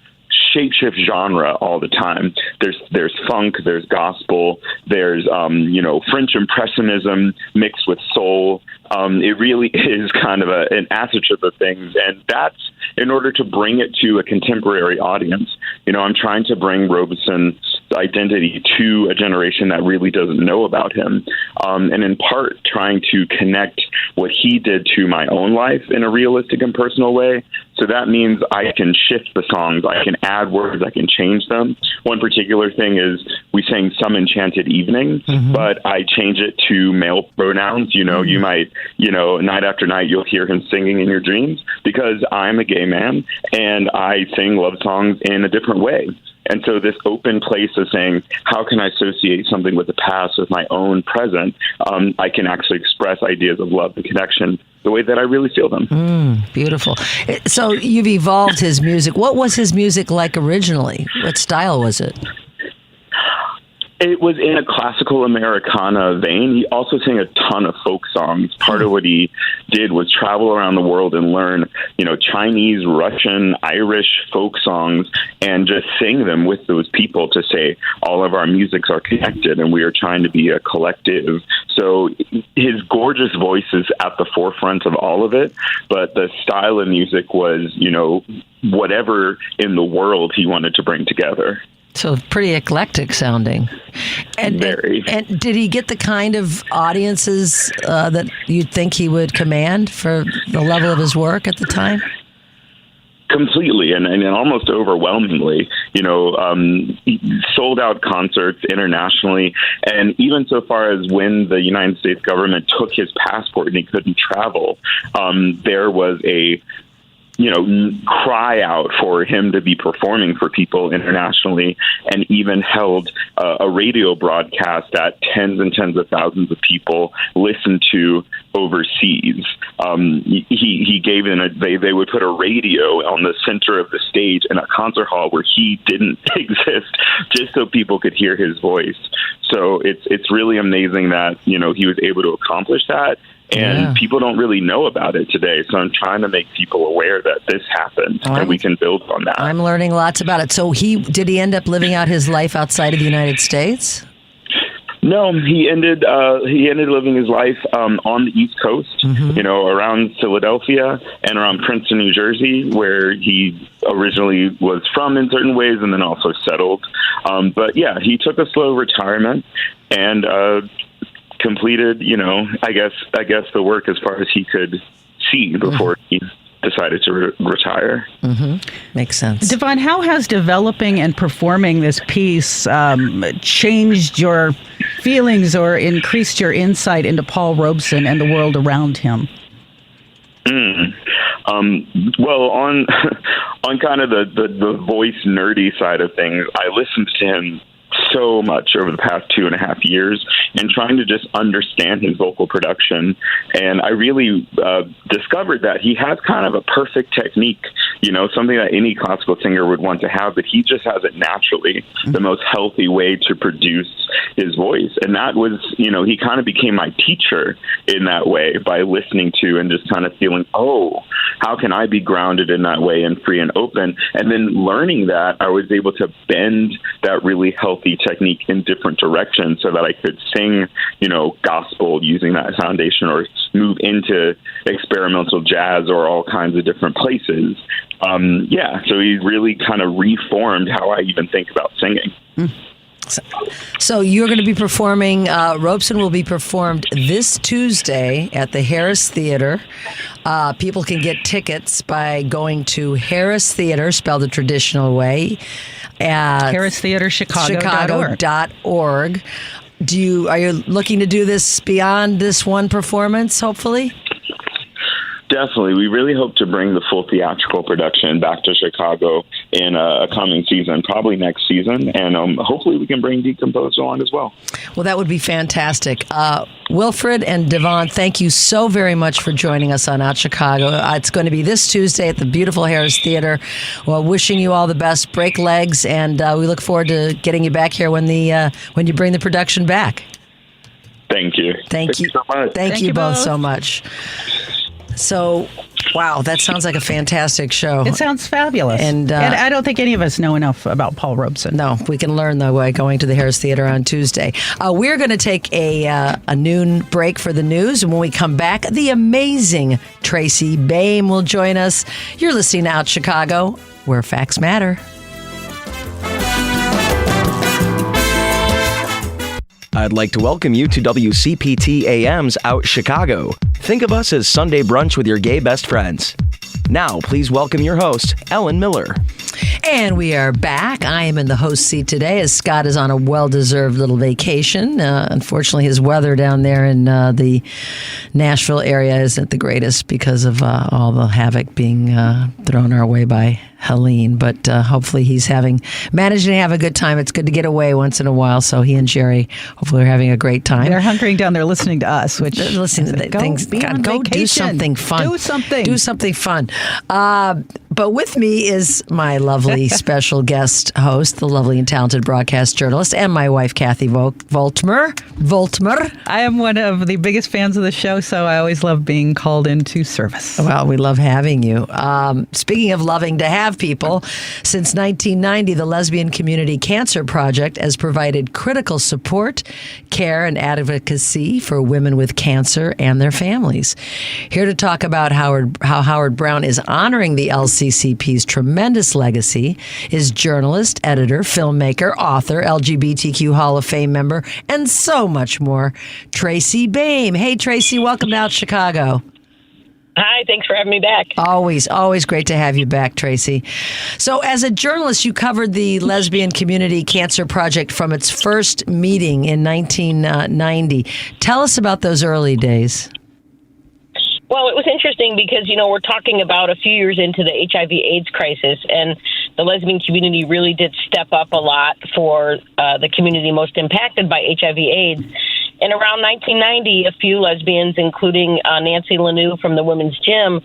S7: shapeshift genre all the time. There's funk, there's gospel, there's French impressionism mixed with soul. It really is kind of an acid trip of things, and that's in order to bring it to a contemporary audience. I'm trying to bring Robeson's identity to a generation that really doesn't know about him, and in part trying to connect what he did to my own life in a realistic and personal way. So that means I can shift the songs, I can add words, I can change them. One particular thing is we sang Some Enchanted Evening, but I change it to male pronouns. You might, night after night, you'll hear him singing in your dreams because I'm a gay man and I sing love songs in a different way. And so this open place of saying, how can I associate something with the past with my own present? I can actually express ideas of love and connection the way that I really feel them.
S2: Beautiful. So you've evolved his music. What was his music like originally? What style was it?
S7: It was in a classical Americana vein. He also sang a ton of folk songs. Part of what he did was travel around the world and learn, Chinese, Russian, Irish folk songs and just sing them with those people to say all of our musics are connected and we are trying to be a collective. So his gorgeous voice is at the forefront of all of it, but the style of music was, whatever in the world he wanted to bring together.
S2: So pretty eclectic sounding. And did he get the kind of audiences that you'd think he would command for the level of his work at the time?
S7: Completely, and almost overwhelmingly, sold out concerts internationally, and even so far as when the United States government took his passport and he couldn't travel, there was a cry out for him to be performing for people internationally, and even held a radio broadcast that tens and tens of thousands of people listened to overseas. He gave they would put a radio on the center of the stage in a concert hall where he didn't exist, just so people could hear his voice. So it's really amazing that, he was able to accomplish that. And people don't really know about it today. So I'm trying to make people aware that this happened and we can build on that.
S2: I'm learning lots about it. So did he end up living out his life outside of the United States?
S7: No, he ended living his life on the East Coast, around Philadelphia and around Princeton, New Jersey, where he originally was from in certain ways and then also settled. But yeah, he took a slow retirement and completed, I guess the work as far as he could see before he decided to retire.
S2: Makes sense.
S3: Davone, how has developing and performing this piece changed your feelings or increased your insight into Paul Robeson and the world around him?
S7: Well, on kind of the voice nerdy side of things, I listened to him so much over the past 2.5 years and trying to just understand his vocal production. And I really discovered that he has kind of a perfect technique, something that any classical singer would want to have, but he just has it naturally, the most healthy way to produce his voice. And that was, he kind of became my teacher in that way by listening to and just kind of feeling, how can I be grounded in that way and free and open? And then learning that, I was able to bend that really healthy technique in different directions so that I could sing, gospel using that foundation or move into experimental jazz or all kinds of different places. So he really kind of reformed how I even think about singing.
S2: So you're going to be performing, Robeson will be performed this Tuesday at the Harris Theater. People can get tickets by going to Harris Theater, spelled the traditional way, at harristheaterchicago.org. Are you looking to do this beyond this one performance, hopefully?
S7: Definitely. We really hope to bring the full theatrical production back to Chicago in a coming season, probably next season. And hopefully we can bring Decompose on as well.
S2: Well, that would be fantastic. Wilfred and Davone, thank you so very much for joining us on Out Chicago. It's going to be this Tuesday at the beautiful Harris Theater. Well, wishing you all the best. Break legs, and we look forward to getting you back here when you bring the production back.
S7: Thank you.
S2: Thank you
S7: so much.
S2: Thank you both so much. So, wow, that sounds like a fantastic show.
S3: It sounds fabulous. And I don't think any of us know enough about Paul Robeson.
S2: No, we can learn, though, by going to the Harris Theater on Tuesday. We're going to take a noon break for the news. And when we come back, the amazing Tracy Baim will join us. You're listening to Out Chicago, where facts matter.
S1: I'd like to welcome you to WCPT AM's Out Chicago. Think of us as Sunday brunch with your gay best friends. Now, please welcome your host, Ellen Miller.
S2: And we are back. I am in the host seat today as Scott is on a well-deserved little vacation. Unfortunately, his weather down there in the Nashville area isn't the greatest because of all the havoc being thrown our way by Helene. But hopefully he's managing to have a good time. It's good to get away once in a while. So he and Jerry hopefully are having a great time.
S3: They're hunkering down there listening to us. Which
S2: they're listening to things. Go do something fun.
S3: Do something
S2: fun. But with me is my lovely special guest host, the lovely and talented broadcast journalist, and my wife, Kathy Voltmer.
S3: I am one of the biggest fans of the show, so I always love being called into service.
S2: Well, we love having you. Speaking of loving to have people, since 1990, the Lesbian Community Cancer Project has provided critical support, care, and advocacy for women with cancer and their families. Here to talk about how Howard Brown is honoring the LCCP's tremendous legacy is journalist, editor, filmmaker, author, LGBTQ Hall of Fame member, and so much more, Tracy Baim. Hey, Tracy, welcome to Out Chicago.
S9: Hi, thanks for having me back.
S2: Always great to have you back, Tracy. So as a journalist, you covered the Lesbian Community Cancer Project from its first meeting in 1990. Tell us about those early days.
S9: Well, it was interesting because, we're talking about a few years into the HIV/AIDS crisis, and the lesbian community really did step up a lot for the community most impacted by HIV/AIDS. And around 1990, a few lesbians, including Nancy Lanou from the Women's Gym,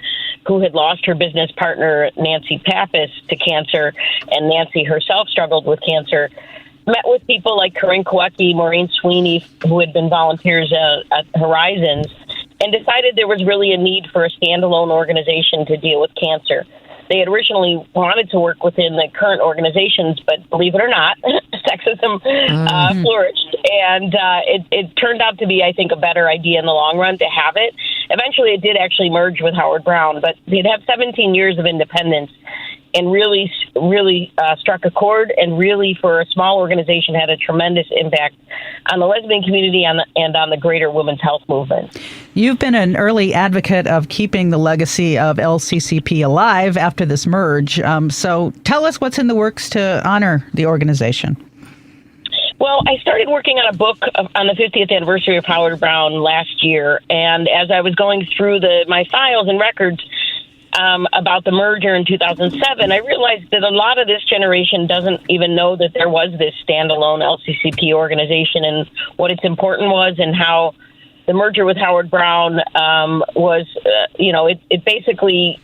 S9: who had lost her business partner, Nancy Pappas, to cancer, and Nancy herself struggled with cancer, met with people like Corinne Kowecki, Maureen Sweeney, who had been volunteers at Horizons, and decided there was really a need for a standalone organization to deal with cancer. They had originally wanted to work within the current organizations, but believe it or not, sexism flourished. And it turned out to be, I think, a better idea in the long run to have it. Eventually, it did actually merge with Howard Brown, but they'd have 17 years of independence and really struck a chord, and really, for a small organization, had a tremendous impact on the lesbian community and on the greater women's health movement.
S3: You've been an early advocate of keeping the legacy of LCCP alive after this merge. So tell us what's in the works to honor the organization.
S9: Well, I started working on a book on the 50th anniversary of Howard Brown last year, and as I was going through my files and records about the merger in 2007, I realized that a lot of this generation doesn't even know that there was this standalone LCCP organization and what its importance was, and how the merger with Howard Brown was, it basically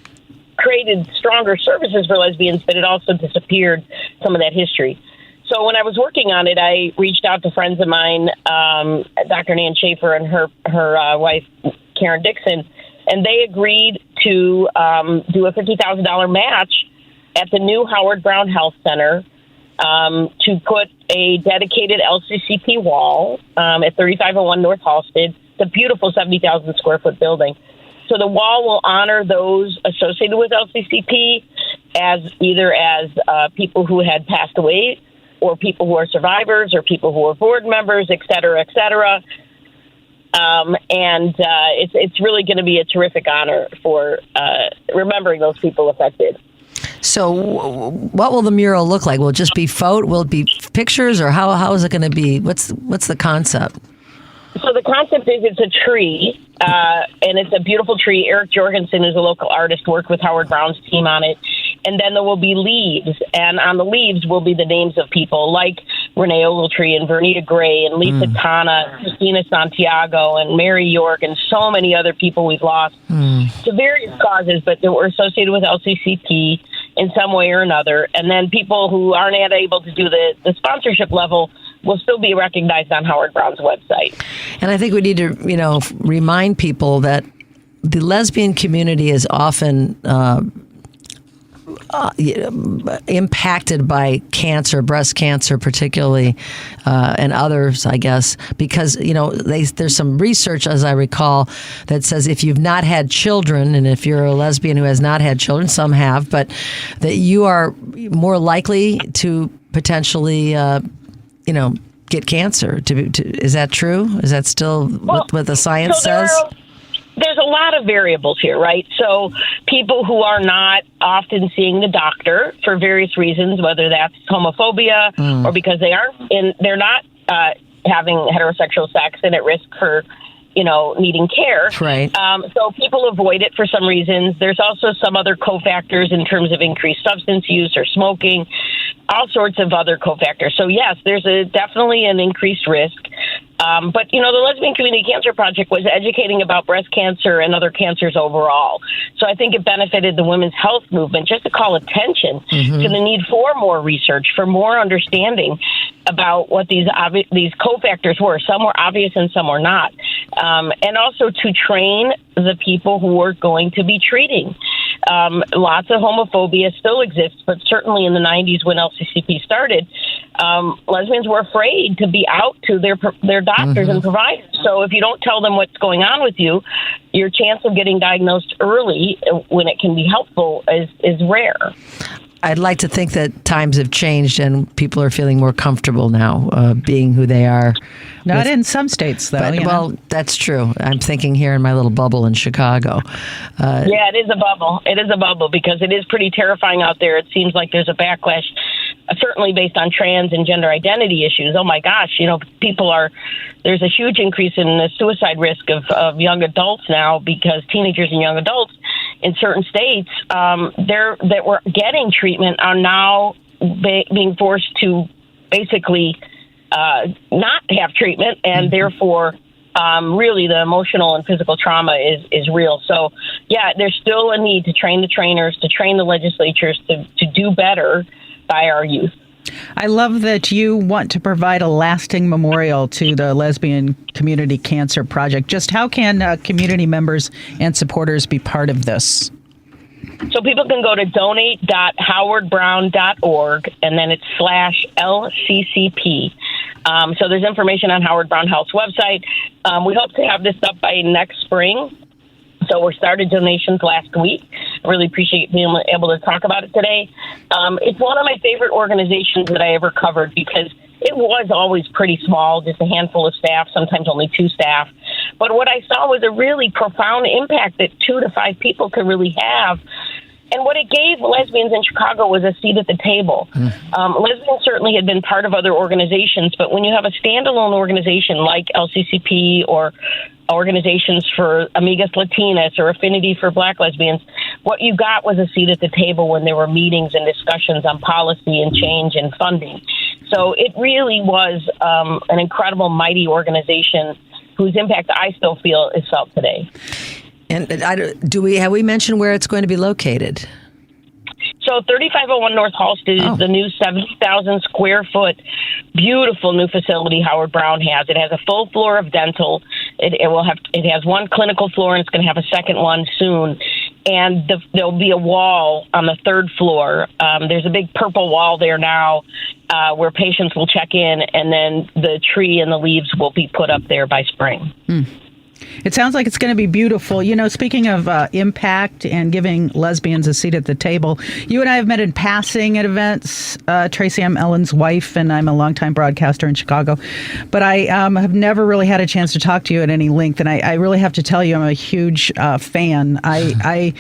S9: created stronger services for lesbians, but it also disappeared some of that history. So when I was working on it, I reached out to friends of mine, Dr. Nan Schaefer and her wife, Karen Dixon, and they agreed to do a $50,000 match at the new Howard Brown Health Center to put a dedicated LCCP wall at 3501 North Halsted. It's a beautiful 70,000 square foot building. So the wall will honor those associated with LCCP as either as people who had passed away, or people who are survivors, or people who are board members, et cetera, et cetera. It's really going to be a terrific honor for remembering those people affected.
S2: So what will the mural look like? Will it just be Will it be pictures, or how is it going to be? What's the concept?
S9: So the concept is it's a tree, and it's a beautiful tree. Eric Jorgensen, who's a local artist, worked with Howard Brown's team on it. And then there will be leaves, and on the leaves will be the names of people like Renee Ogletree and Vernita Gray and Lisa Tana, Christina Santiago and Mary York, and so many other people we've lost to various causes, but that were associated with LCCP in some way or another. And then people who aren't able to do the sponsorship level will still be recognized on Howard Brown's website. And
S2: I think we need to, remind people that the lesbian community is often impacted by cancer, breast cancer particularly, and others, I guess, because, there's some research, as I recall, that says if you've not had children, and if you're a lesbian who has not had children, some have, but that you are more likely to potentially, get cancer. Is that true? Is that still what the science says?
S9: There's a lot of variables here, right? So people who are not often seeing the doctor for various reasons, whether that's homophobia or because they're not having heterosexual sex and at risk for, needing care.
S2: Right.
S9: So people avoid it for some reasons. There's also some other cofactors in terms of increased substance use or smoking, all sorts of other cofactors. So yes, there's definitely an increased risk. But, the Lesbian Community Cancer Project was educating about breast cancer and other cancers overall. So I think it benefited the women's health movement just to call attention to the need for more research, for more understanding about what these cofactors were. Some were obvious and some were not. And also to train the people who were going to be treating. Lots of homophobia still exists, but certainly in the 90s when LCCP started, lesbians were afraid to be out to their doctors and providers. So if you don't tell them what's going on with you, your chance of getting diagnosed early when it can be helpful is rare.
S2: I'd like to think that times have changed and people are feeling more comfortable now being who they are.
S3: Not in some states, though.
S2: Well, that's true. I'm thinking here in my little bubble in Chicago.
S9: Yeah, it is a bubble. It is a bubble because it is pretty terrifying out there. It seems like there's a backlash, certainly based on trans and gender identity issues. Oh, my gosh. There's a huge increase in the suicide risk of young adults now because teenagers and young adults in certain states that were getting treatment are now being forced to basically not have treatment, and therefore really the emotional and physical trauma is real. So, yeah, there's still a need to train the trainers, to train the legislatures to do better by our youth.
S3: I love that you want to provide a lasting memorial to the Lesbian Community Cancer Project. Just how can community members and supporters be part of this?
S9: So people can go to donate.howardbrown.org, and then it's /LCCP. So there's information on Howard Brown Health's website. We hope to have this up by next spring. So we started donations last week. I really appreciate being able to talk about it today. It's one of my favorite organizations that I ever covered because it was always pretty small, just a handful of staff, sometimes only 2 staff. But what I saw was a really profound impact that 2 to 5 people could really have. And what it gave lesbians in Chicago was a seat at the table. Lesbians certainly had been part of other organizations, but when you have a standalone organization like LCCP or organizations for Amigas Latinas or Affinity for Black Lesbians, what you got was a seat at the table when there were meetings and discussions on policy and change and funding. So it really was an incredible, mighty organization whose impact I still feel is felt today.
S2: And have we mentioned where it's going to be located?
S9: So 3501 North Halsted is the new 70,000 square foot, beautiful new facility Howard Brown has. It has a full floor of dental. It has 1 clinical floor, and it's going to have a second one soon. And there'll be a wall on the 3rd floor. There's a big purple wall there now where patients will check in, and then the tree and the leaves will be put up there by spring.
S3: It sounds like it's going to be beautiful. You know, speaking of impact and giving lesbians a seat at the table, you and I have met in passing at events. Tracy, I'm Ellen's wife, and I'm a longtime broadcaster in Chicago. But I have never really had a chance to talk to you at any length, and I really have to tell you I'm a huge fan. I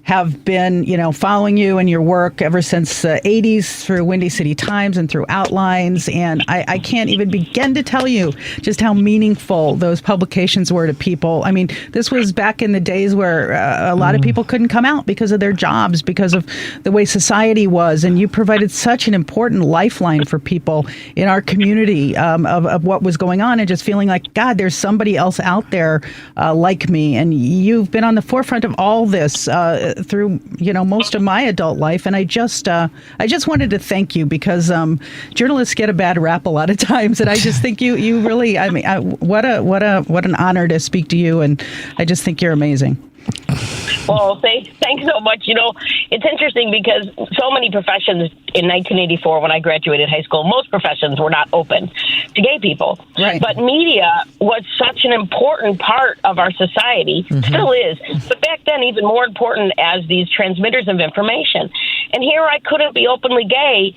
S3: have been, following you and your work ever since the 80s through Windy City Times and through Outlines, and I can't even begin to tell you just how meaningful those publications were to people. I mean, this was back in the days where a lot of people couldn't come out because of their jobs, because of the way society was. And you provided such an important lifeline for people in our community of what was going on and just feeling like, God, there's somebody else out there like me. And you've been on the forefront of all this through, most of my adult life. And I just wanted to thank you because journalists get a bad rap a lot of times. And I just think you really, what an honor to speak to you, and I just think you're amazing.
S9: Well, thanks so much. It's interesting because so many professions in 1984, when I graduated high school, most professions were not open to gay people.
S3: Right.
S9: But media was such an important part of our society, still is. But back then, even more important as these transmitters of information. And here I couldn't be openly gay,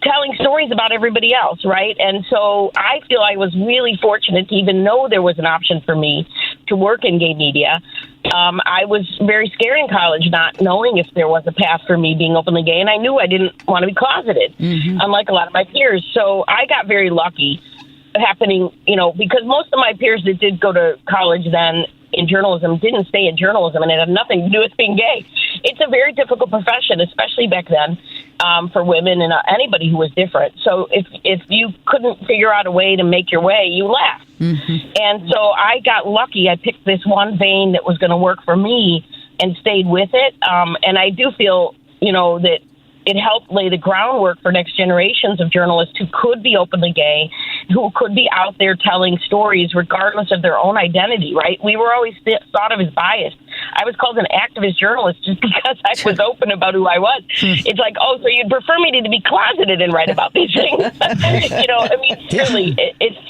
S9: telling stories about everybody else, right? And so I feel I was really fortunate to even know there was an option for me to work in gay media. I was very scared in college, not knowing if there was a path for me being openly gay, and I knew I didn't want to be closeted, unlike a lot of my peers. So I got very lucky happening, because most of my peers that did go to college then in journalism didn't stay in journalism, and it had nothing to do with being gay. It's a very difficult profession, especially back then, for women and anybody who was different. So if you couldn't figure out a way to make your way, you left. And so I got lucky. I picked this one vein that was going to work for me and stayed with it. And I do feel, that it helped lay the groundwork for next generations of journalists who could be openly gay, who could be out there telling stories regardless of their own identity, right? We were always thought of as biased. I was called an activist journalist just because I was open about who I was. It's like, oh, so you'd prefer me to be closeted and write about these things? Really,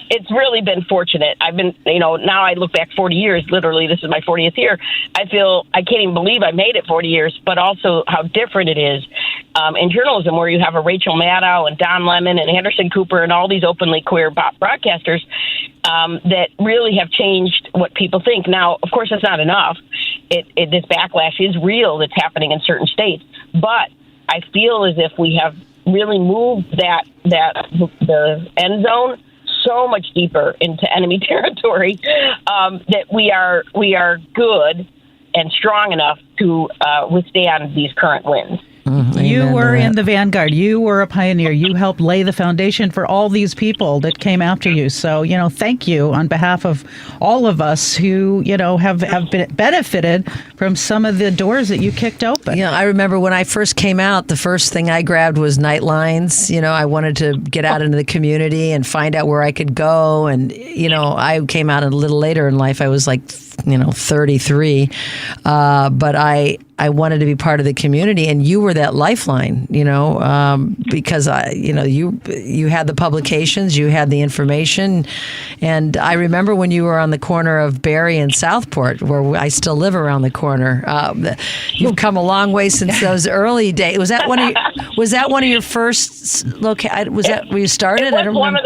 S9: it's really been fortunate. I've been, now I look back 40 years, literally, this is my 40th year. I can't even believe I made it 40 years, but also how different it is in journalism, where you have a Rachel Maddow and Don Lemon and Anderson Cooper and all these openly queer broadcasters that really have changed what people think. Now, of course, it's not enough. This backlash is real that's happening in certain states, but I feel as if we have really moved the end zone so much deeper into enemy territory that we are good and strong enough to withstand these current winds.
S3: You were in the vanguard. You were a pioneer. You helped lay the foundation for all these people that came after you. So, thank you on behalf of all of us who, have benefited from some of the doors that you kicked open.
S2: I remember when I first came out, the first thing I grabbed was Nightlines. I wanted to get out into the community and find out where I could go. And, I came out a little later in life. I was like, 33. But I wanted to be part of the community, and you were that lifeline, because you had the publications, you had the information. And I remember when you were on the corner of Barrie and Southport, where I still live around the corner. You've come a long way since those early days. Was that one of your first locations? Was that where you started? I don't remember.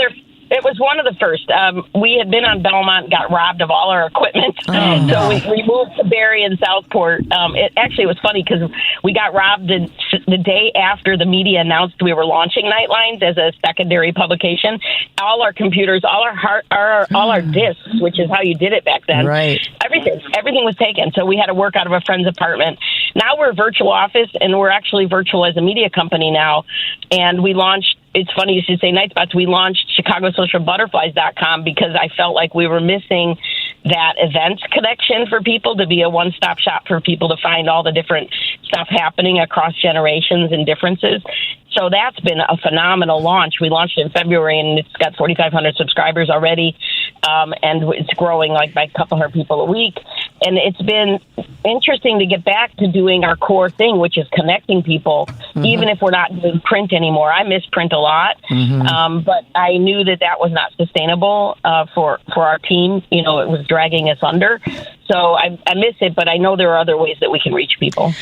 S9: It was one of the first. We had been on Belmont, got robbed of all our equipment. So we moved to Barrie and Southport. It was funny because we got robbed the day after the media announced we were launching Nightlines as a secondary publication. All our computers, all our discs, which is how you did it back then.
S2: Right.
S9: Everything was taken. So we had to work out of a friend's apartment. Now we're a virtual office, and we're actually virtual as a media company now. And we launched. It's funny you should say Night Spots. We launched ChicagoSocialButterflies.com because I felt like we were missing that events connection for people, to be a one-stop shop for people to find all the different stuff happening across generations and differences. So that's been a phenomenal launch. We launched in February, and it's got 4,500 subscribers already, and it's growing like by a couple hundred people a week. And it's been interesting to get back to doing our core thing, which is connecting people, even if we're not doing print anymore. I miss print a lot, but I knew that was not sustainable for our team. It was dragging us under. So I miss it, but I know there are other ways that we can reach people.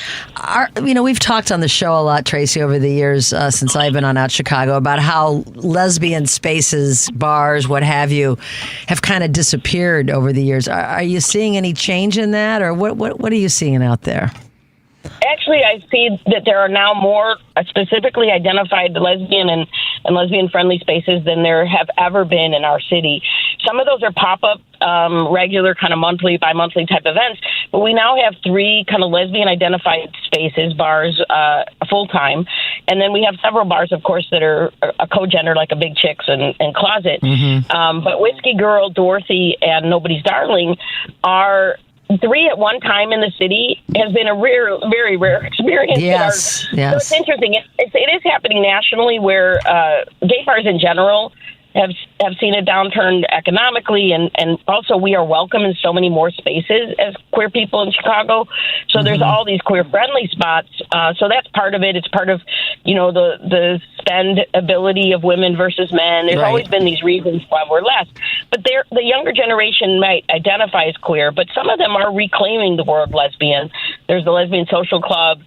S2: We've talked on the show a lot, Tracy, over the years since I've been on Out Chicago, about how lesbian spaces, bars, what have you, have kind of disappeared over the years. Are you seeing any change in that, or what are you seeing out there?
S9: Actually, I see that there are now more specifically identified lesbian and lesbian-friendly spaces than there have ever been in our city. Some of those are pop-up, regular kind of monthly, bi-monthly type events, but we now have 3 kind of lesbian-identified spaces, bars, full-time, and then we have several bars, of course, that are a co-gender, like a Big Chicks and Closet. But Whiskey Girl, Dorothy, and Nobody's Darling are 3 at one time in the city has been a rare, very rare experience.
S2: Yes.
S9: So it's interesting. It is happening nationally, where gay bars in general have seen a downturn economically, and also we are welcome in so many more spaces as queer people in Chicago. So there's all these queer-friendly spots. So that's part of it. It's part of, the spend ability of women versus men. There's always been these reasons why we're less. But the younger generation might identify as queer, but some of them are reclaiming the word lesbian. There's the Lesbian Social Club.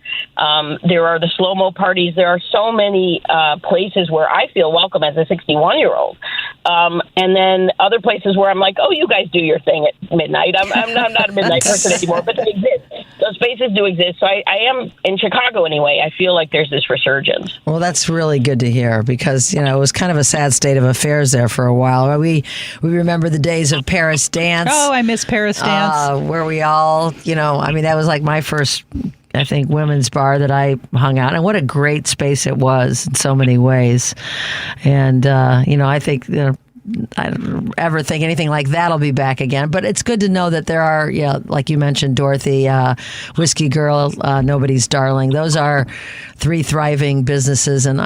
S9: There are the slow-mo parties. There are so many places where I feel welcome as a 61-year-old. And then other places where I'm like, oh, you guys do your thing at midnight. I'm not a midnight person anymore, but they exist. Those spaces do exist. So I am, in Chicago anyway, I feel like there's this resurgence.
S2: Well, that's really good to hear, because, it was kind of a sad state of affairs there for a while. We remember the days of Paris Dance.
S3: Oh, I miss Paris Dance.
S2: Where we all, that was like my first, I think, women's bar that I hung out. And what a great space it was in so many ways. And, I think, I don't ever think anything like that'll be back again. But it's good to know that there are, like you mentioned, Dorothy, Whiskey Girl, Nobody's Darling. Those are 3 thriving businesses. And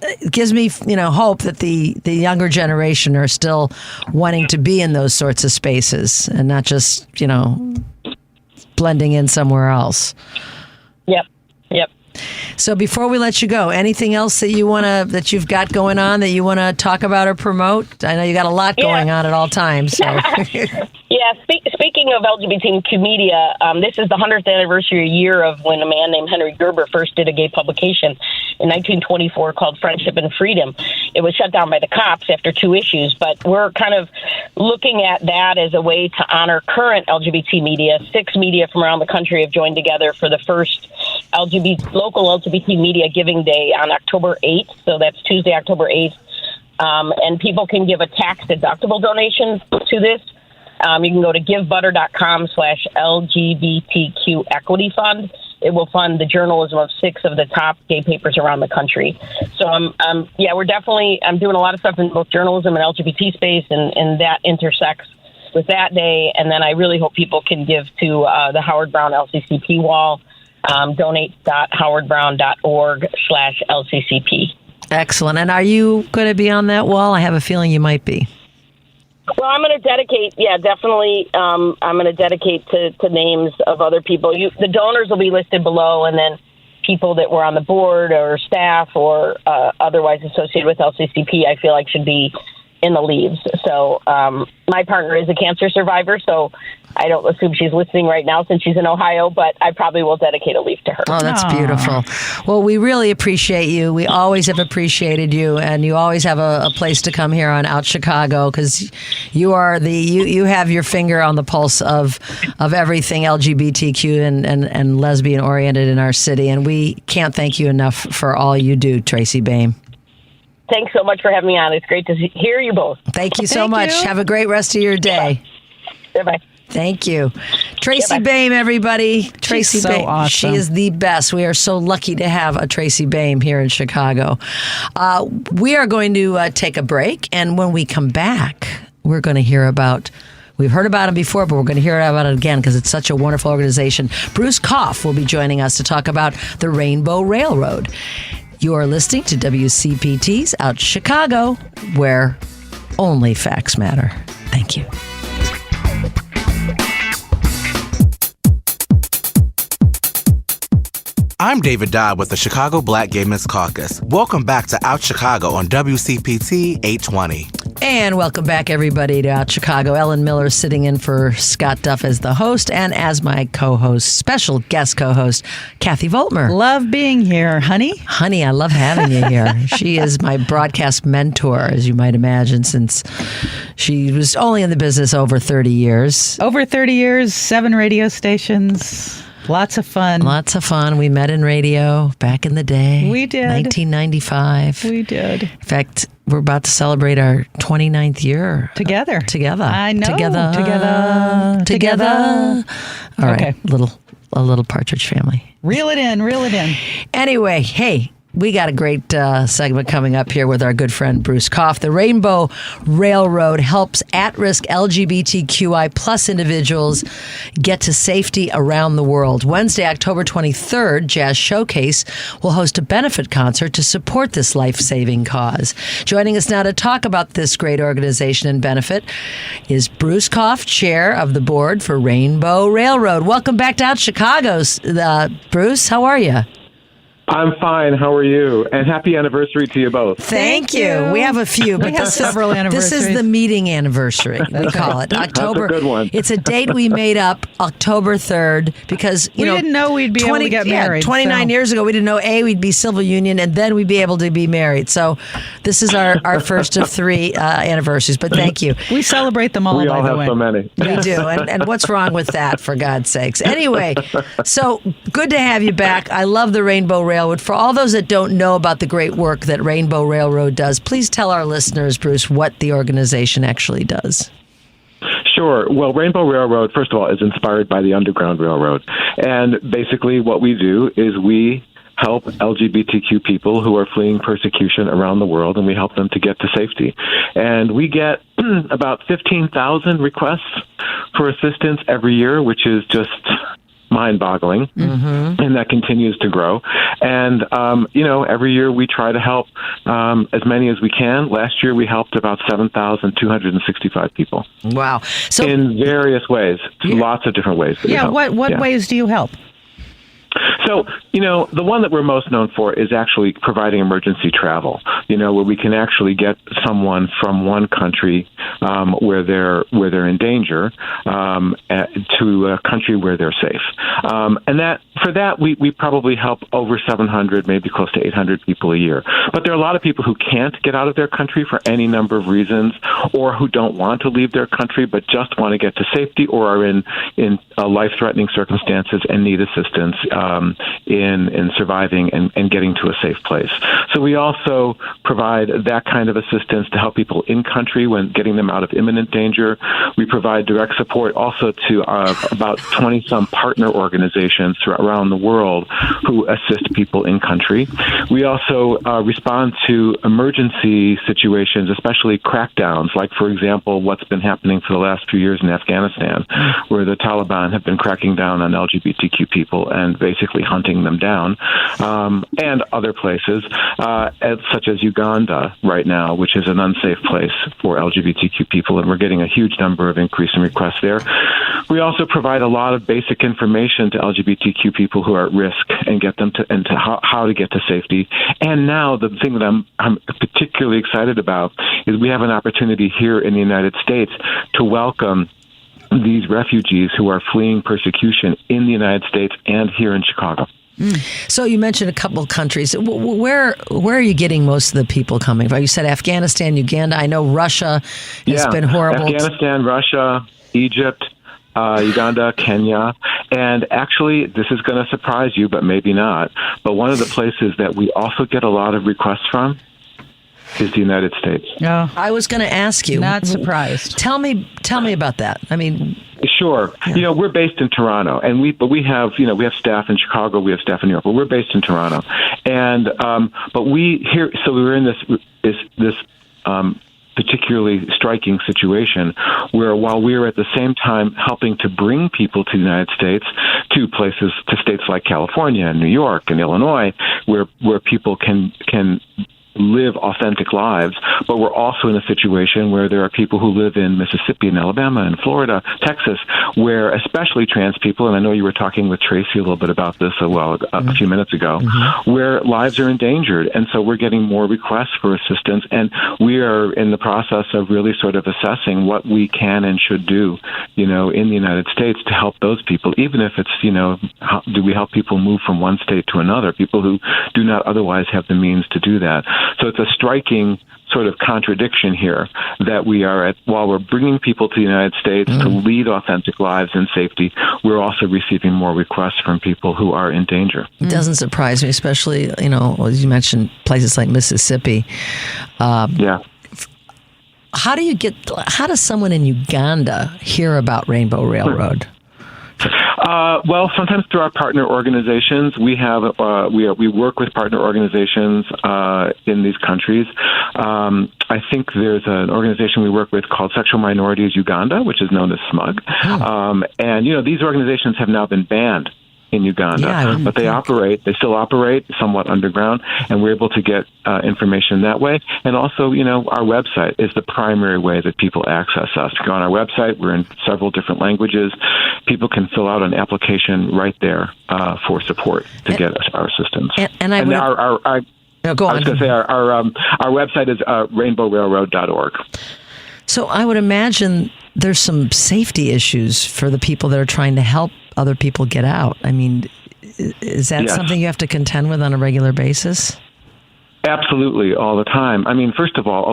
S2: it gives me, hope that the younger generation are still wanting to be in those sorts of spaces and not just, blending in somewhere else.
S9: Yep.
S2: So before we let you go, anything else that you've got going on that you want to talk about or promote? I know you got a lot going on at all times. So.
S9: Yeah, speaking of LGBTQ media, this is the 100th anniversary year of when a man named Henry Gerber first did a gay publication in 1924 called Friendship and Freedom. It was shut down by the cops after 2 issues, but we're kind of looking at that as a way to honor current LGBT media. 6 media from around the country have joined together for the first local LGBT Media Giving Day on October 8th, so that's Tuesday, October 8th, and people can give a tax-deductible donation to this. You can go to givebutter.com/LGBTQ Equity Fund, it will fund the journalism of 6 of the top gay papers around the country. So I'm doing a lot of stuff in both journalism and LGBT space, and that intersects with that day. And then I really hope people can give to the Howard Brown LCCP wall, donate.howardbrown.org/LCCP.
S2: Excellent. And are you going to be on that wall? I have a feeling you might be.
S9: Well, I'm going to dedicate, definitely. I'm going to dedicate to names of other people. The donors will be listed below, and then people that were on the board or staff or otherwise associated with LCCP, I feel like should be in the leaves. So my partner is a cancer survivor, so I don't assume she's listening right now since she's in Ohio, but I probably will dedicate a leaf to her.
S2: Oh, that's beautiful. Well, we really appreciate you. We always have appreciated you, and you always have a place to come here on Out Chicago, because you are you have your finger on the pulse of everything LGBTQ and lesbian oriented in our city, and we can't thank you enough for all you do, Tracy Baim.
S9: Thanks so much for having me on. It's great to hear you both.
S2: Thank you so much. Have a great rest of your day.
S9: Bye-bye.
S2: Thank you. Tracy Baim, everybody. Tracy
S3: She's so
S2: Baim.
S3: awesome.
S2: She is the best. We are so lucky to have a Tracy Baim here in Chicago. We are going to take a break, and when we come back, we're going to hear about... We've heard about him before, but we're going to hear about it again because it's such a wonderful organization. Bruce Koff will be joining us to talk about the Rainbow Railroad. You are listening to WCPT's Out Chicago, where only facts matter. Thank you.
S10: I'm David Dodd with the Chicago Black Gay Men's Caucus. Welcome back to Out Chicago on WCPT 820.
S2: And welcome back, everybody, to Out Chicago. Ellen Miller sitting in for Scott Duff as the host, and as my co-host, special guest co-host, Kathy Voltmer.
S3: Love being here, honey.
S2: Honey, I love having you here. She is my broadcast mentor, as you might imagine, since she was only in the business over 30 years.
S3: Over 30 years, 7 radio stations. Lots of fun.
S2: Lots of fun. We met in radio back in the day.
S3: We did.
S2: 1995.
S3: We did.
S2: In fact, we're about to celebrate our 29th year.
S3: Together.
S2: I know.
S3: Together.
S2: All right.
S3: Okay.
S2: A little Partridge Family.
S3: Reel it in.
S2: Anyway, hey, we got a great segment coming up here with our good friend Bruce Koff. The Rainbow Railroad helps at-risk LGBTQI plus individuals get to safety around the world. Wednesday, October 23rd, Jazz Showcase will host a benefit concert to support this life-saving cause. Joining us now to talk about this great organization and benefit is Bruce Koff, chair of the board for Rainbow Railroad. Welcome back to Out Chicago, Bruce. How are you?
S11: I'm fine. How are you? And happy anniversary to you both.
S2: Thank you. We have a few, but
S3: several anniversaries.
S2: This is the meeting anniversary, we call it. October.
S11: That's a good one.
S2: It's a date we made up, October 3rd, because
S3: we didn't know we'd be able to get married.
S2: 29 years ago, we didn't know, we'd be civil union, and then we'd be able to be married. So this is our first of 3 anniversaries, but thank you.
S3: We celebrate them all,
S11: we
S3: by
S11: all
S3: the
S11: have
S3: way.
S11: so many.
S2: We do. And what's wrong with that, for God's sakes? Anyway, so good to have you back. I love the Rainbow Railroad. For all those that don't know about the great work that Rainbow Railroad does, please tell our listeners, Bruce, what the organization actually does.
S11: Sure. Well, Rainbow Railroad, first of all, is inspired by the Underground Railroad. And basically what we do is we help LGBTQ people who are fleeing persecution around the world, and we help them to get to safety. And we get about 15,000 requests for assistance every year, which is just mind-boggling, and that continues to grow. And, every year we try to help as many as we can. Last year we helped about 7,265 people.
S2: Wow. So
S11: in various ways, lots of different ways.
S3: What ways do you help?
S11: So, the one that we're most known for is actually providing emergency travel, where we can actually get someone from one country where they're in danger to a country where they're safe. And for that, we probably help over 700, maybe close to 800 people a year. But there are a lot of people who can't get out of their country for any number of reasons, or who don't want to leave their country but just want to get to safety, or are in life-threatening circumstances and need assistance in surviving and getting to a safe place. So we also provide that kind of assistance to help people in country when getting them out of imminent danger. We provide direct support also to about 20-some partner organizations around the world who assist people in country. We also respond to emergency situations, especially crackdowns, like, for example, what's been happening for the last few years in Afghanistan, where the Taliban have been cracking down on LGBTQ people and basically hunting them down, and other places, such as Uganda right now, which is an unsafe place for LGBTQ people, and we're getting a huge number of increase in requests there. We also provide a lot of basic information to LGBTQ people who are at risk and get them to how to get to safety. And now the thing that I'm particularly excited about is we have an opportunity here in the United States to welcome these refugees who are fleeing persecution in the United States and here in Chicago.
S2: So you mentioned a couple of countries. Where are you getting most of the people coming from? You said Afghanistan, Uganda. I know Russia has been horrible.
S11: Afghanistan, Russia, Egypt, Uganda, Kenya. And actually, this is going to surprise you, but maybe not. But one of the places that we also get a lot of requests from is the United States.
S3: Oh,
S2: I was going to ask you.
S3: Not surprised.
S2: Tell me about that. I mean,
S11: sure. Yeah. We're based in Toronto, and we have staff in Chicago, we have staff in New York, but we're based in Toronto, and but we here. So we were in this particularly striking situation where, while we are at the same time helping to bring people to the United States, to states like California and New York and Illinois, where people can live authentic lives, but we're also in a situation where there are people who live in Mississippi and Alabama and Florida, Texas, where especially trans people, and I know you were talking with Tracy a little bit about this a few minutes ago, where lives are endangered. And so we're getting more requests for assistance, and we are in the process of really sort of assessing what we can and should do, in the United States to help those people, even if it's, how do we help people move from one state to another, people who do not otherwise have the means to do that. So it's a striking sort of contradiction here that we are at, while we're bringing people to the United States to lead authentic lives in safety, we're also receiving more requests from people who are in danger.
S2: It doesn't surprise me, especially, as you mentioned, places like Mississippi.
S11: Yeah.
S2: How does someone in Uganda hear about Rainbow Railroad?
S11: Well, sometimes through our partner organizations. We have we work with partner organizations in these countries. I think there's an organization we work with called Sexual Minorities Uganda, which is known as SMUG. And these organizations have now been banned in Uganda, but they still operate somewhat underground, and we're able to get information that way. And also, our website is the primary way that people access us. Go on our website. We're in several different languages. People can fill out an application right there for support to get us our assistance.
S2: Go on.
S11: I was going to say our website is rainbowrailroad.org.
S2: So I would imagine there's some safety issues for the people that are trying to help other people get out. I mean, is that something you have to contend with on a regular basis?
S11: Absolutely, all the time. I mean, first of all,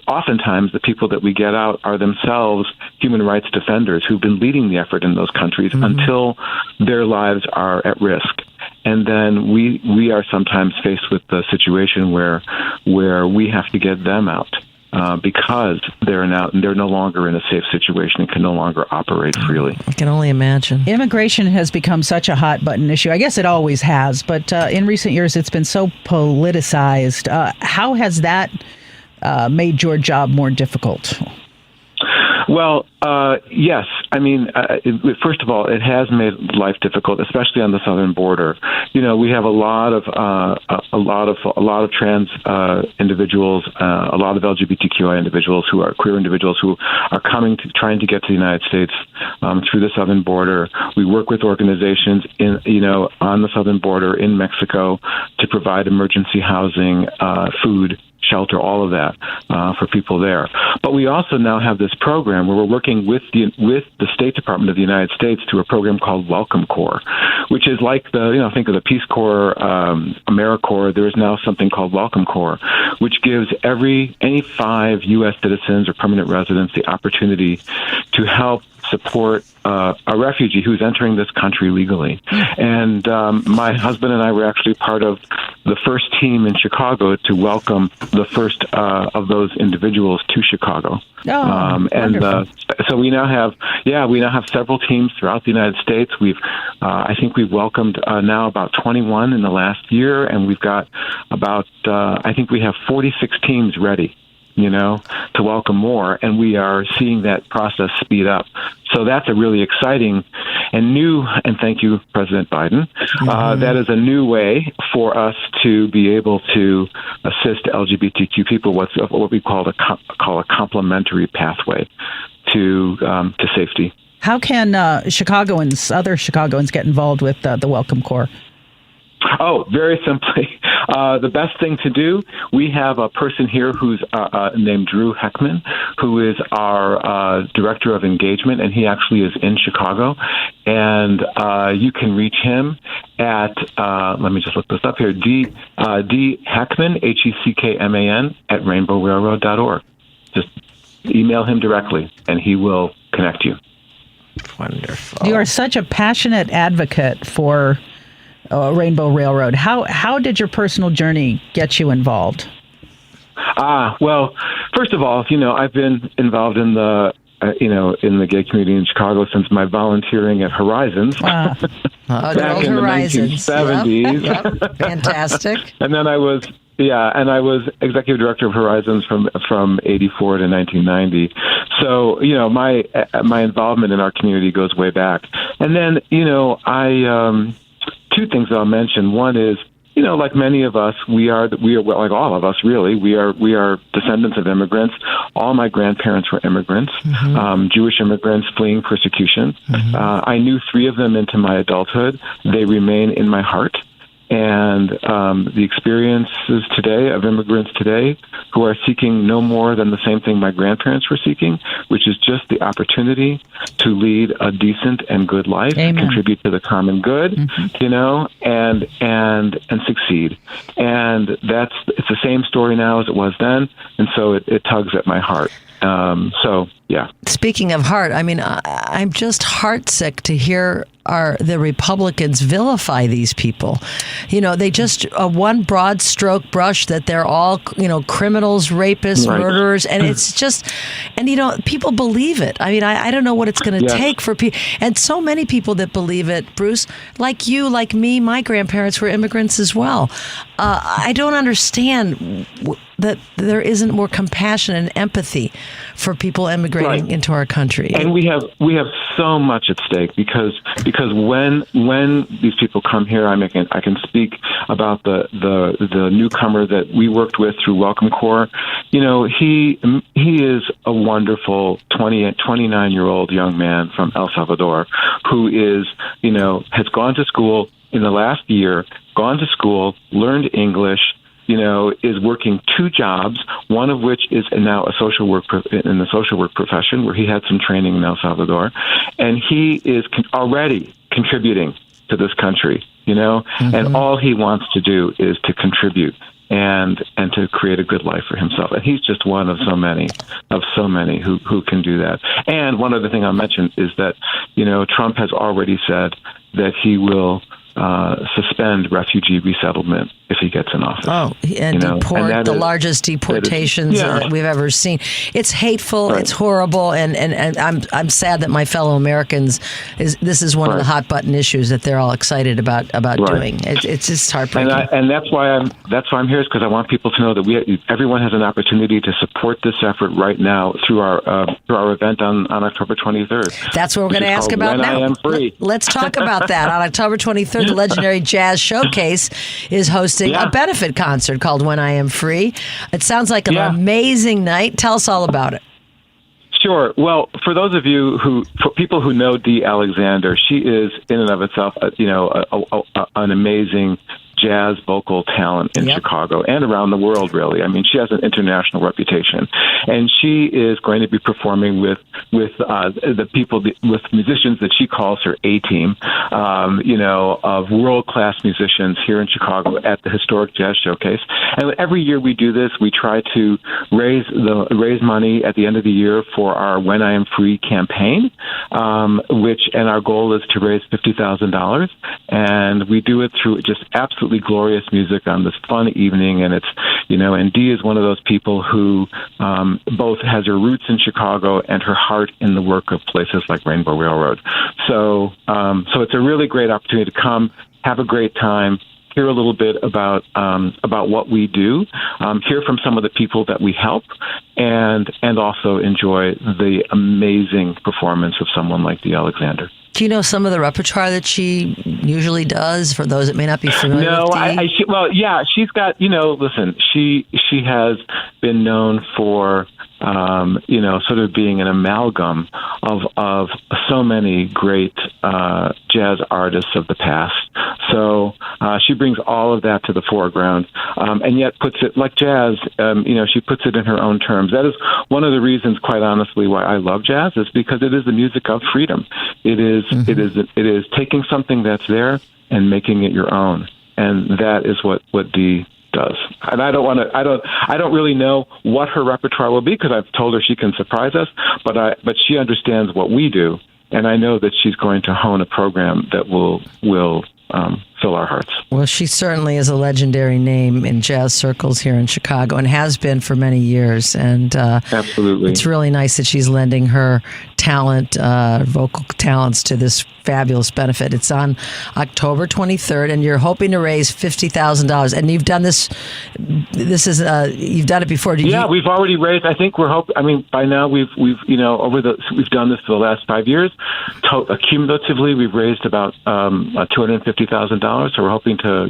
S11: oftentimes the people that we get out are themselves human rights defenders who've been leading the effort in those countries until their lives are at risk. And then we are sometimes faced with the situation where we have to get them out. Because they're no longer in a safe situation and can no longer operate freely.
S2: I can only imagine.
S3: Immigration has become such a hot button issue. I guess it always has, but in recent years it's been so politicized. How has that made your job more difficult?
S11: Well, yes. I mean, first of all, it has made life difficult, especially on the southern border. We have a lot of trans individuals, a lot of LGBTQI individuals who are queer individuals who are trying to get to the United States through the southern border. We work with organizations on the southern border in Mexico to provide emergency housing, food, shelter, all of that for people there. But we also now have this program where we're working with the State Department of the United States through a program called Welcome Corps, which is like think of the Peace Corps, AmeriCorps. There is now something called Welcome Corps, which gives any 5 U.S. citizens or permanent residents the opportunity to help support a refugee who's entering this country legally. And my husband and I were actually part of the first team in Chicago to welcome the first of those individuals to Chicago. So we now have several teams throughout the United States. I think we've welcomed now about 21 in the last year, and we've got about I think we have 46 teams ready, to welcome more, and we are seeing that process speed up. So that's a really exciting and new, and thank you, President Biden. That is a new way for us to be able to assist LGBTQ people, what we call a complementary pathway to safety.
S3: How can Chicagoans, other Chicagoans, get involved with the Welcome Corps?
S11: Oh, very simply. The best thing to do, we have a person here who's named Drew Heckman, who is our Director of Engagement, and he actually is in Chicago. And you can reach him at, let me just look this up here, D. Heckman, Heckman, at rainbowrailroad.org. Just email him directly, and he will connect you.
S2: Wonderful.
S3: You are such a passionate advocate for Rainbow Railroad. How did your personal journey get you involved?
S11: Well, first of all, I've been involved in the in the gay community in Chicago since my volunteering at Horizons back in the 1970s.
S2: Yep. Fantastic.
S11: And then I was executive director of Horizons from 84 to 1990. So, my involvement in our community goes way back. And then, two things I'll mention. One is, like many of us, we are like all of us, really. We are descendants of immigrants. All my grandparents were immigrants, Jewish immigrants fleeing persecution. I knew 3 of them into my adulthood. They remain in my heart. And the experiences today of immigrants today who are seeking no more than the same thing my grandparents were seeking, which is just the opportunity to lead a decent and good life, contribute to the common good, and succeed. And it's the same story now as it was then, and so it tugs at my heart. Yeah.
S2: Speaking of heart, I mean, I'm just heartsick to hear the Republicans vilify these people. They just one broad stroke brush that they're all, criminals, rapists, murderers, and it's just, and people believe it. I mean, I don't know what it's going to take for people, and so many people that believe it, Bruce, like you, like me, my grandparents were immigrants as well. I don't understand that there isn't more compassion and empathy for people immigrating into our country.
S11: And we have so much at stake because when these people come here, I can speak about the newcomer that we worked with through Welcome Corps. He is a wonderful 29-year-old young man from El Salvador who is has gone to school in the last year, learned English, is working 2 jobs, one of which is now a social work in the social work profession, where he had some training in El Salvador, and he is already contributing to this country, and all he wants to do is to contribute and to create a good life for himself. And he's just one of so many who can do that. And one other thing I'll mention is that, Trump has already said that he will suspend refugee resettlement if he gets in office.
S2: Oh, and deport the largest deportations we've ever seen. It's hateful. Right. It's horrible, and I'm sad that my fellow Americans this is one of the hot button issues that they're all excited about doing. It's just heartbreaking.
S11: And that's why I'm here, is because I want people to know that everyone has an opportunity to support this effort right now through our event on October 23rd.
S2: That's what we're going to ask about now.
S11: When I Am Free.
S2: Let's talk about that. On October 23rd, the legendary Jazz Showcase is hosting a benefit concert called When I Am Free. It sounds like an amazing night. Tell us all about it.
S11: Sure. Well, for those of you for people who know Dee Alexander, she is in and of itself, an amazing jazz vocal talent in Chicago and around the world, really. I mean, she has an international reputation. And she is going to be performing with the people, with musicians that she calls her A-team, of world-class musicians here in Chicago at the Historic Jazz Showcase. And every year we do this, we try to raise money at the end of the year for our When I Am Free campaign, and our goal is to raise $50,000. And we do it through just absolutely glorious music on this fun evening. And it's, and Dee is one of those people who both has her roots in Chicago and her heart in the work of places like Rainbow Railroad. So it's a really great opportunity to come, have a great time, hear a little bit about what we do, hear from some of the people that we help, and also enjoy the amazing performance of someone like Dee Alexander.
S2: Do you know some of the repertoire that she usually does for those that may not be familiar with Dee?
S11: She's got, listen, she has been known for, sort of being an amalgam of so many great jazz artists of the past. So she brings all of that to the foreground, and yet puts it like jazz. She puts it in her own terms. That is one of the reasons, quite honestly, why I love jazz, is because it is the music of freedom. It is taking something that's there and making it your own, and that is what Dee does. And I don't really know what her repertoire will be, because I've told her she can surprise us, but she understands what we do, and I know that she's going to hone a program that will fill our hearts.
S2: Well, she certainly is a legendary name in jazz circles here in Chicago, and has been for many years. And
S11: absolutely,
S2: it's really nice that she's lending her talent, vocal talents, to this fabulous benefit. It's on October 23rd, and you're hoping to raise $50,000. And you've done this. You've done it before.
S11: We've already raised. I think by now we've done this for the last 5 years. Cumulatively, we've raised about $250,000. So we're hoping to,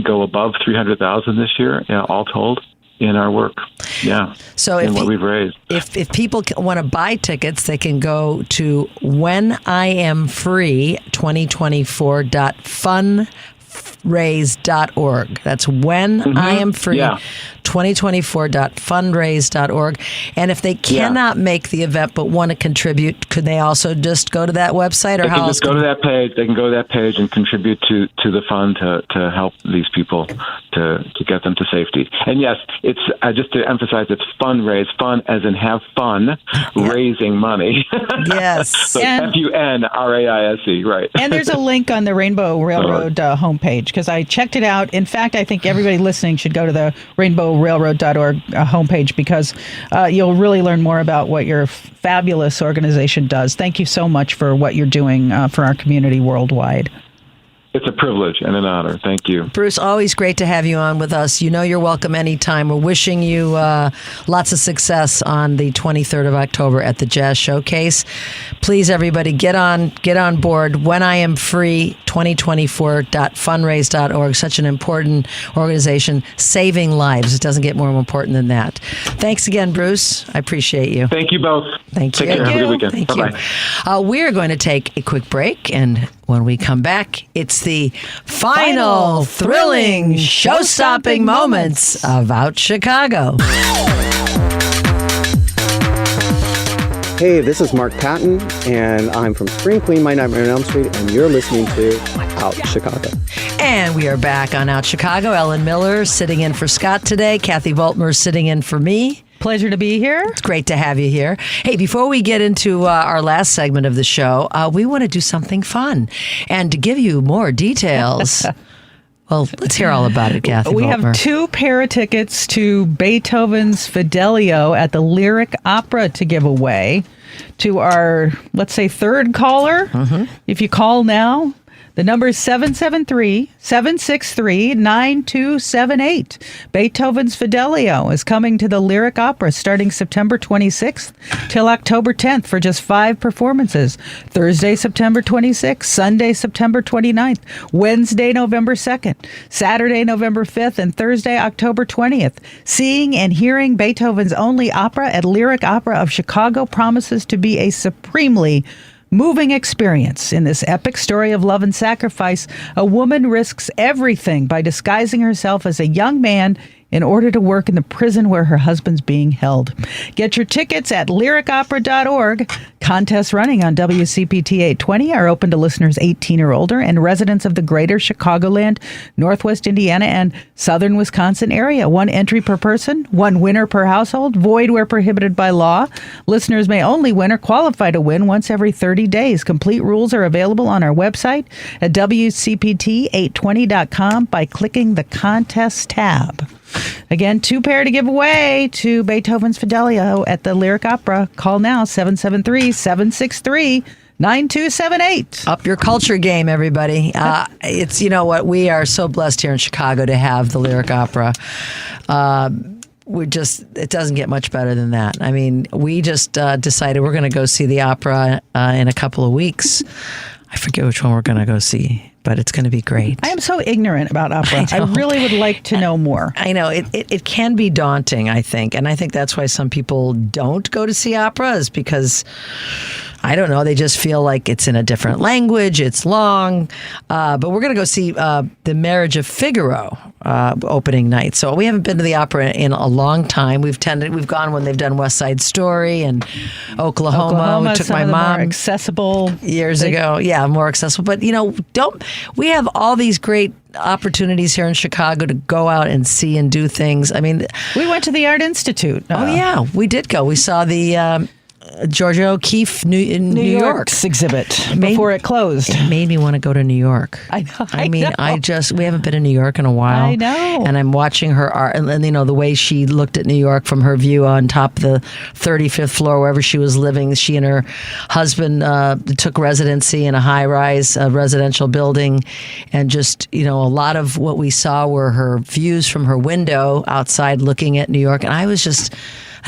S11: go above $300,000 this year, all told, in our work. Yeah.
S2: So
S11: what we've raised.
S2: If people want to buy tickets, they can go to wheniamfree2024.fundraise.org. That's wheniamfree2024.fundraise.org. And if they cannot make the event but want to contribute, could they also just go to that website, or
S11: they
S2: how
S11: can
S2: else?
S11: Just go to that page. They can go to that page and contribute to the fund to help these people to get them to safety. And yes, it's just to emphasize, it's fundraise, fun as in have fun, raising money.
S2: Yes.
S11: So FUNRAISE, right.
S3: And there's a link on the Rainbow Railroad homepage, because I checked it out. In fact, I think everybody listening should go to the rainbowrailroad.org homepage, because you'll really learn more about what your fabulous organization does. Thank you so much for what you're doing for our community worldwide.
S11: It's a privilege and an honor. Thank you.
S2: Bruce, always great to have you on with us. You're welcome anytime. We're wishing you lots of success on the 23rd of October at the Jazz Showcase. Please, everybody, get on board. wheniamfree2024.fundraise.org. Such an important organization, saving lives. It doesn't get more important than that. Thanks again, Bruce. I appreciate you.
S11: Thank you both.
S2: Thank you.
S11: Take care. Have a good weekend.
S2: Thank
S11: Bye-bye.
S2: you. We're going to take a quick break, and when we come back, it's the final thrilling, show-stopping moments of Out Chicago.
S12: Hey, this is Mark Patton, and I'm from Spring Clean My Nightmare on Elm Street, and you're listening to Out Chicago.
S2: And we are back on Out Chicago. Ellen Miller sitting in for Scott today. Kathy Voltmer sitting in for me.
S3: Pleasure to be here.
S2: It's great to have you here. Hey, before we get into our last segment of the show, we want to do something fun. And to give you more details, well, let's hear all about it, Kathy.
S3: We
S2: Voltmer.
S3: have 2 pair of tickets to Beethoven's Fidelio at the Lyric Opera to give away to our, let's say, third caller. Mm-hmm. If you call now, the number is 773-763-9278. Beethoven's Fidelio is coming to the Lyric Opera starting September 26th till October 10th for just 5 performances. Thursday, September 26th, Sunday, September 29th, Wednesday, November 2nd, Saturday, November 5th, and Thursday, October 20th. Seeing and hearing Beethoven's only opera at Lyric Opera of Chicago promises to be a supremely moving experience. In this epic story of love and sacrifice, a woman risks everything by disguising herself as a young man in order to work in the prison where her husband's being held. Get your tickets at lyricopera.org. Contests running on WCPT 820 are open to listeners 18 or older and residents of the greater Chicagoland, Northwest Indiana, and southern Wisconsin area. 1 entry per person, 1 winner per household, void where prohibited by law. Listeners may only win or qualify to win once every 30 days. Complete rules are available on our website at WCPT820.com by clicking the Contest tab. Again, 2 pair to give away to Beethoven's Fidelio at the Lyric Opera. Call now, 773-763-9278.
S2: Up your culture game, everybody. It's, you know what, we are so blessed here in Chicago to have the Lyric Opera. It doesn't get much better than that. I mean, we just decided we're going to go see the opera in a couple of weeks. I forget which one we're going to go see, but it's going to be great.
S3: I am so ignorant about opera. I really would like to know more.
S2: I know. It can be daunting, I think. And I think that's why some people don't go to see opera, is because, I don't know, they just feel like it's in a different language, it's long. But we're going to go see The Marriage of Figaro opening night. So we haven't been to the opera in a long time. We've gone when they've done West Side Story and Oklahoma. We took my mom
S3: more accessible
S2: years ago. Yeah, more accessible. But we have all these great opportunities here in Chicago to go out and see and do things. I mean,
S3: we went to the Art Institute.
S2: Oh yeah, we did go. We saw the Georgia O'Keeffe New York's
S3: exhibit before it closed.
S2: It made me want to go to New York.
S3: I know.
S2: We haven't been in New York in a while.
S3: I know.
S2: And I'm watching her art, and the way she looked at New York from her view on top of the 35th floor, wherever she was living. She and her husband took residency in a high-rise residential building, and just, a lot of what we saw were her views from her window outside looking at New York. And I was just, I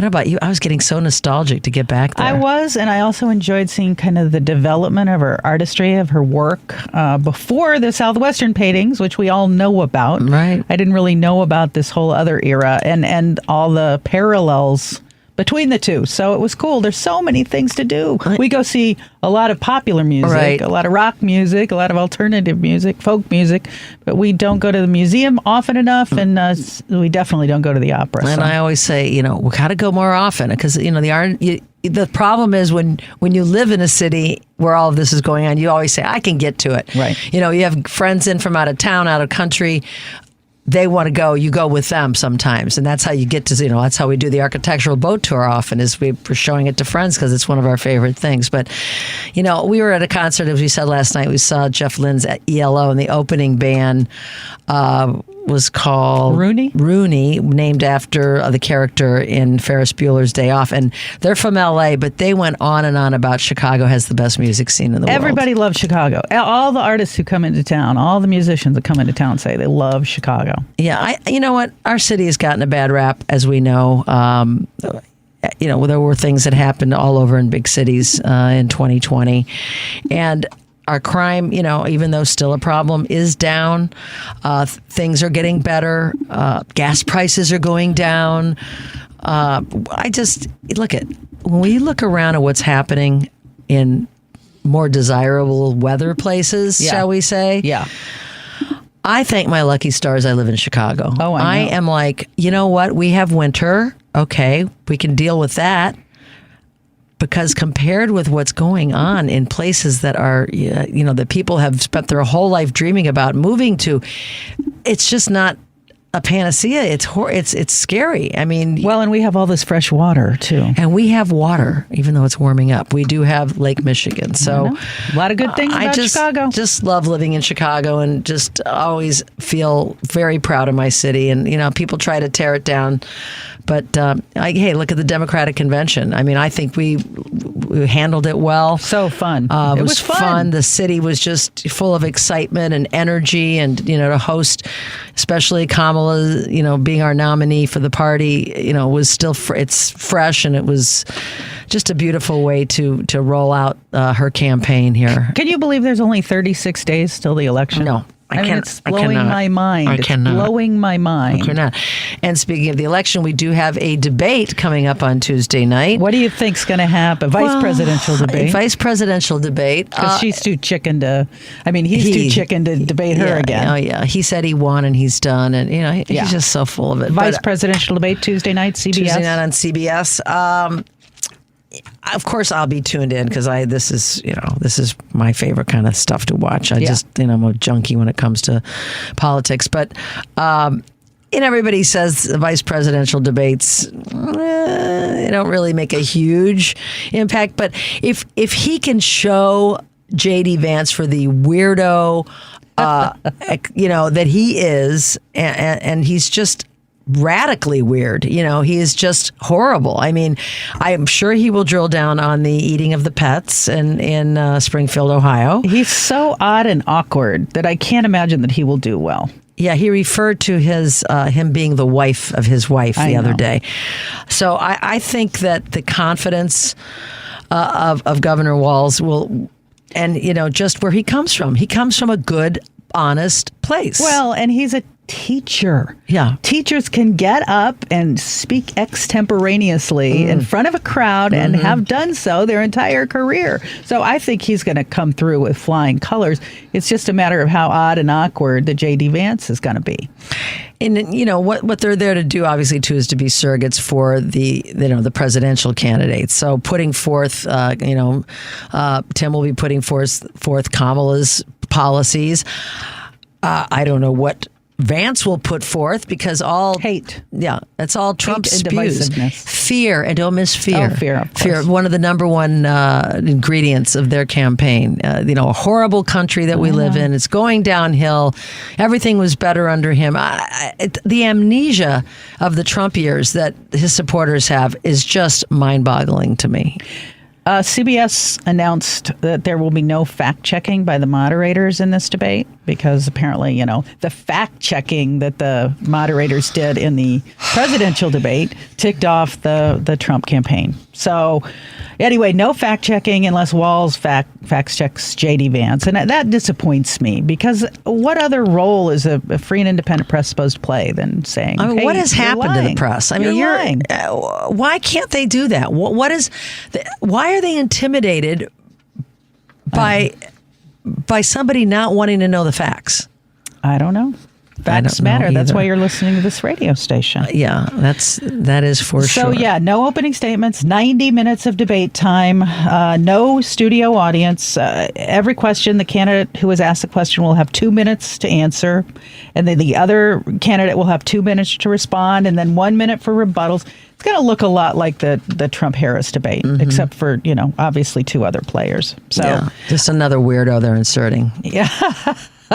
S2: don't know about you, I was getting so nostalgic to get back there.
S3: I was, and I also enjoyed seeing kind of the development of her artistry, of her work before the Southwestern paintings, which we all know about.
S2: Right.
S3: I didn't really know about this whole other era and all the parallels between the two. So it was cool. There's so many things to do. We go see a lot of popular music,
S2: right,
S3: a lot of rock music, a lot of alternative music, folk music, but we don't go to the museum often enough, and we definitely don't go to the opera.
S2: And I always say, we got to go more often, because, the problem is when you live in a city where all of this is going on, you always say, I can get to it.
S3: Right.
S2: You have friends in from out of town, out of country. They want to go, you go with them sometimes. And that's how you get to, that's how we do the architectural boat tour often, is we're showing it to friends because it's one of our favorite things. But, we were at a concert, as we said last night. We saw Jeff Lynne's at ELO, and the opening band was called Rooney, named after the character in Ferris Bueller's Day Off. And they're from LA, but they went on and on about Chicago has the best music scene in the world.
S3: Everybody loves Chicago. All the artists who come into town, all the musicians that come into town say they love Chicago.
S2: Yeah, you know what? Our city has gotten a bad rap, as we know. There were things that happened all over in big cities in 2020. And our crime, even though still a problem, is down. Things are getting better. Gas prices are going down. When we look around at what's happening in more desirable weather places, shall we say?
S3: Yeah.
S2: I thank my lucky stars I live in Chicago.
S3: Oh, I know.
S2: am like, you know what? We have winter. Okay, we can deal with that. Because compared with what's going on in places that are, that people have spent their whole life dreaming about moving to, it's just not a panacea. It's scary. I mean,
S3: and we have all this fresh water too,
S2: and we have water, even though it's warming up. We do have Lake Michigan, so
S3: a lot of good things about Chicago.
S2: I just love living in Chicago, and just always feel very proud of my city. And people try to tear it down. But hey, look at the Democratic Convention. I mean, I think we handled it well.
S3: So fun.
S2: It was fun. The city was just full of excitement and energy, and to host, especially Kamala, being our nominee for the party, was still it's fresh, and it was just a beautiful way to roll out her campaign here.
S3: Can you believe there's only 36 days till the election?
S2: No.
S3: it's blowing my mind.
S2: I cannot.
S3: It's blowing my mind.
S2: I cannot. And speaking of the election, we do have a debate coming up on Tuesday night.
S3: What do you think's going to happen? Vice presidential debate?
S2: Vice presidential debate.
S3: Because she's too chicken to, he's too chicken to debate her again.
S2: Oh, yeah. He said he won and he's done. And, he's just so full of it.
S3: Vice presidential debate Tuesday night, CBS? Tuesday night
S2: on CBS. Of course, I'll be tuned in because this is my favorite kind of stuff to watch. I'm a junkie when it comes to politics. But everybody says the vice presidential debates they don't really make a huge impact. But if he can show J.D. Vance for the weirdo, that he is, and he's just radically weird. He is just horrible. I am sure he will drill down on the eating of the pets in Springfield, Ohio.
S3: He's so odd and awkward that I can't imagine that he will do well.
S2: Yeah, he referred to him being the wife of his wife the other day. So I think that the confidence of Governor Walz will, and just where he comes from. He comes from a good, honest place.
S3: Well, and he's a teacher.
S2: Yeah.
S3: Teachers can get up and speak extemporaneously in front of a crowd and have done so their entire career. So I think he's going to come through with flying colors. It's just a matter of how odd and awkward the J.D. Vance is going to be.
S2: And what they're there to do, obviously, too, is to be surrogates for the presidential candidates. So putting forth, Tim will be putting forth Kamala's policies. I don't know what Vance will put forth because all
S3: hate.
S2: Yeah, that's all Trump
S3: hate and
S2: spews.
S3: Divisiveness.
S2: Fear, and don't miss fear.
S3: Oh, fear, of course.
S2: Fear, one of the number one ingredients of their campaign. A horrible country that we live in. It's going downhill. Everything was better under him. The amnesia of the Trump years that his supporters have is just mind-boggling to me.
S3: CBS announced that there will be no fact-checking by the moderators in this debate because apparently, the fact-checking that the moderators did in the presidential debate ticked off the Trump campaign. So anyway, no fact-checking unless Walz fact-checks J.D. Vance. And that disappoints me because what other role is a free and independent press supposed to play than saying, hey,
S2: what has happened to the press?
S3: You're lying.
S2: Why can't they do that? Why are they intimidated by somebody not wanting to know the facts?
S3: I don't know. Facts matter. That's why you're listening to this radio station.
S2: Yeah, that is for sure.
S3: So no opening statements, 90 minutes of debate time, no studio audience. Every question, the candidate who was asked the question will have 2 minutes to answer, and then the other candidate will have 2 minutes to respond, and then 1 minute for rebuttals. It's going to look a lot like the Trump-Harris debate, except for, obviously 2 other players. So
S2: just another weirdo they're inserting.
S3: Yeah.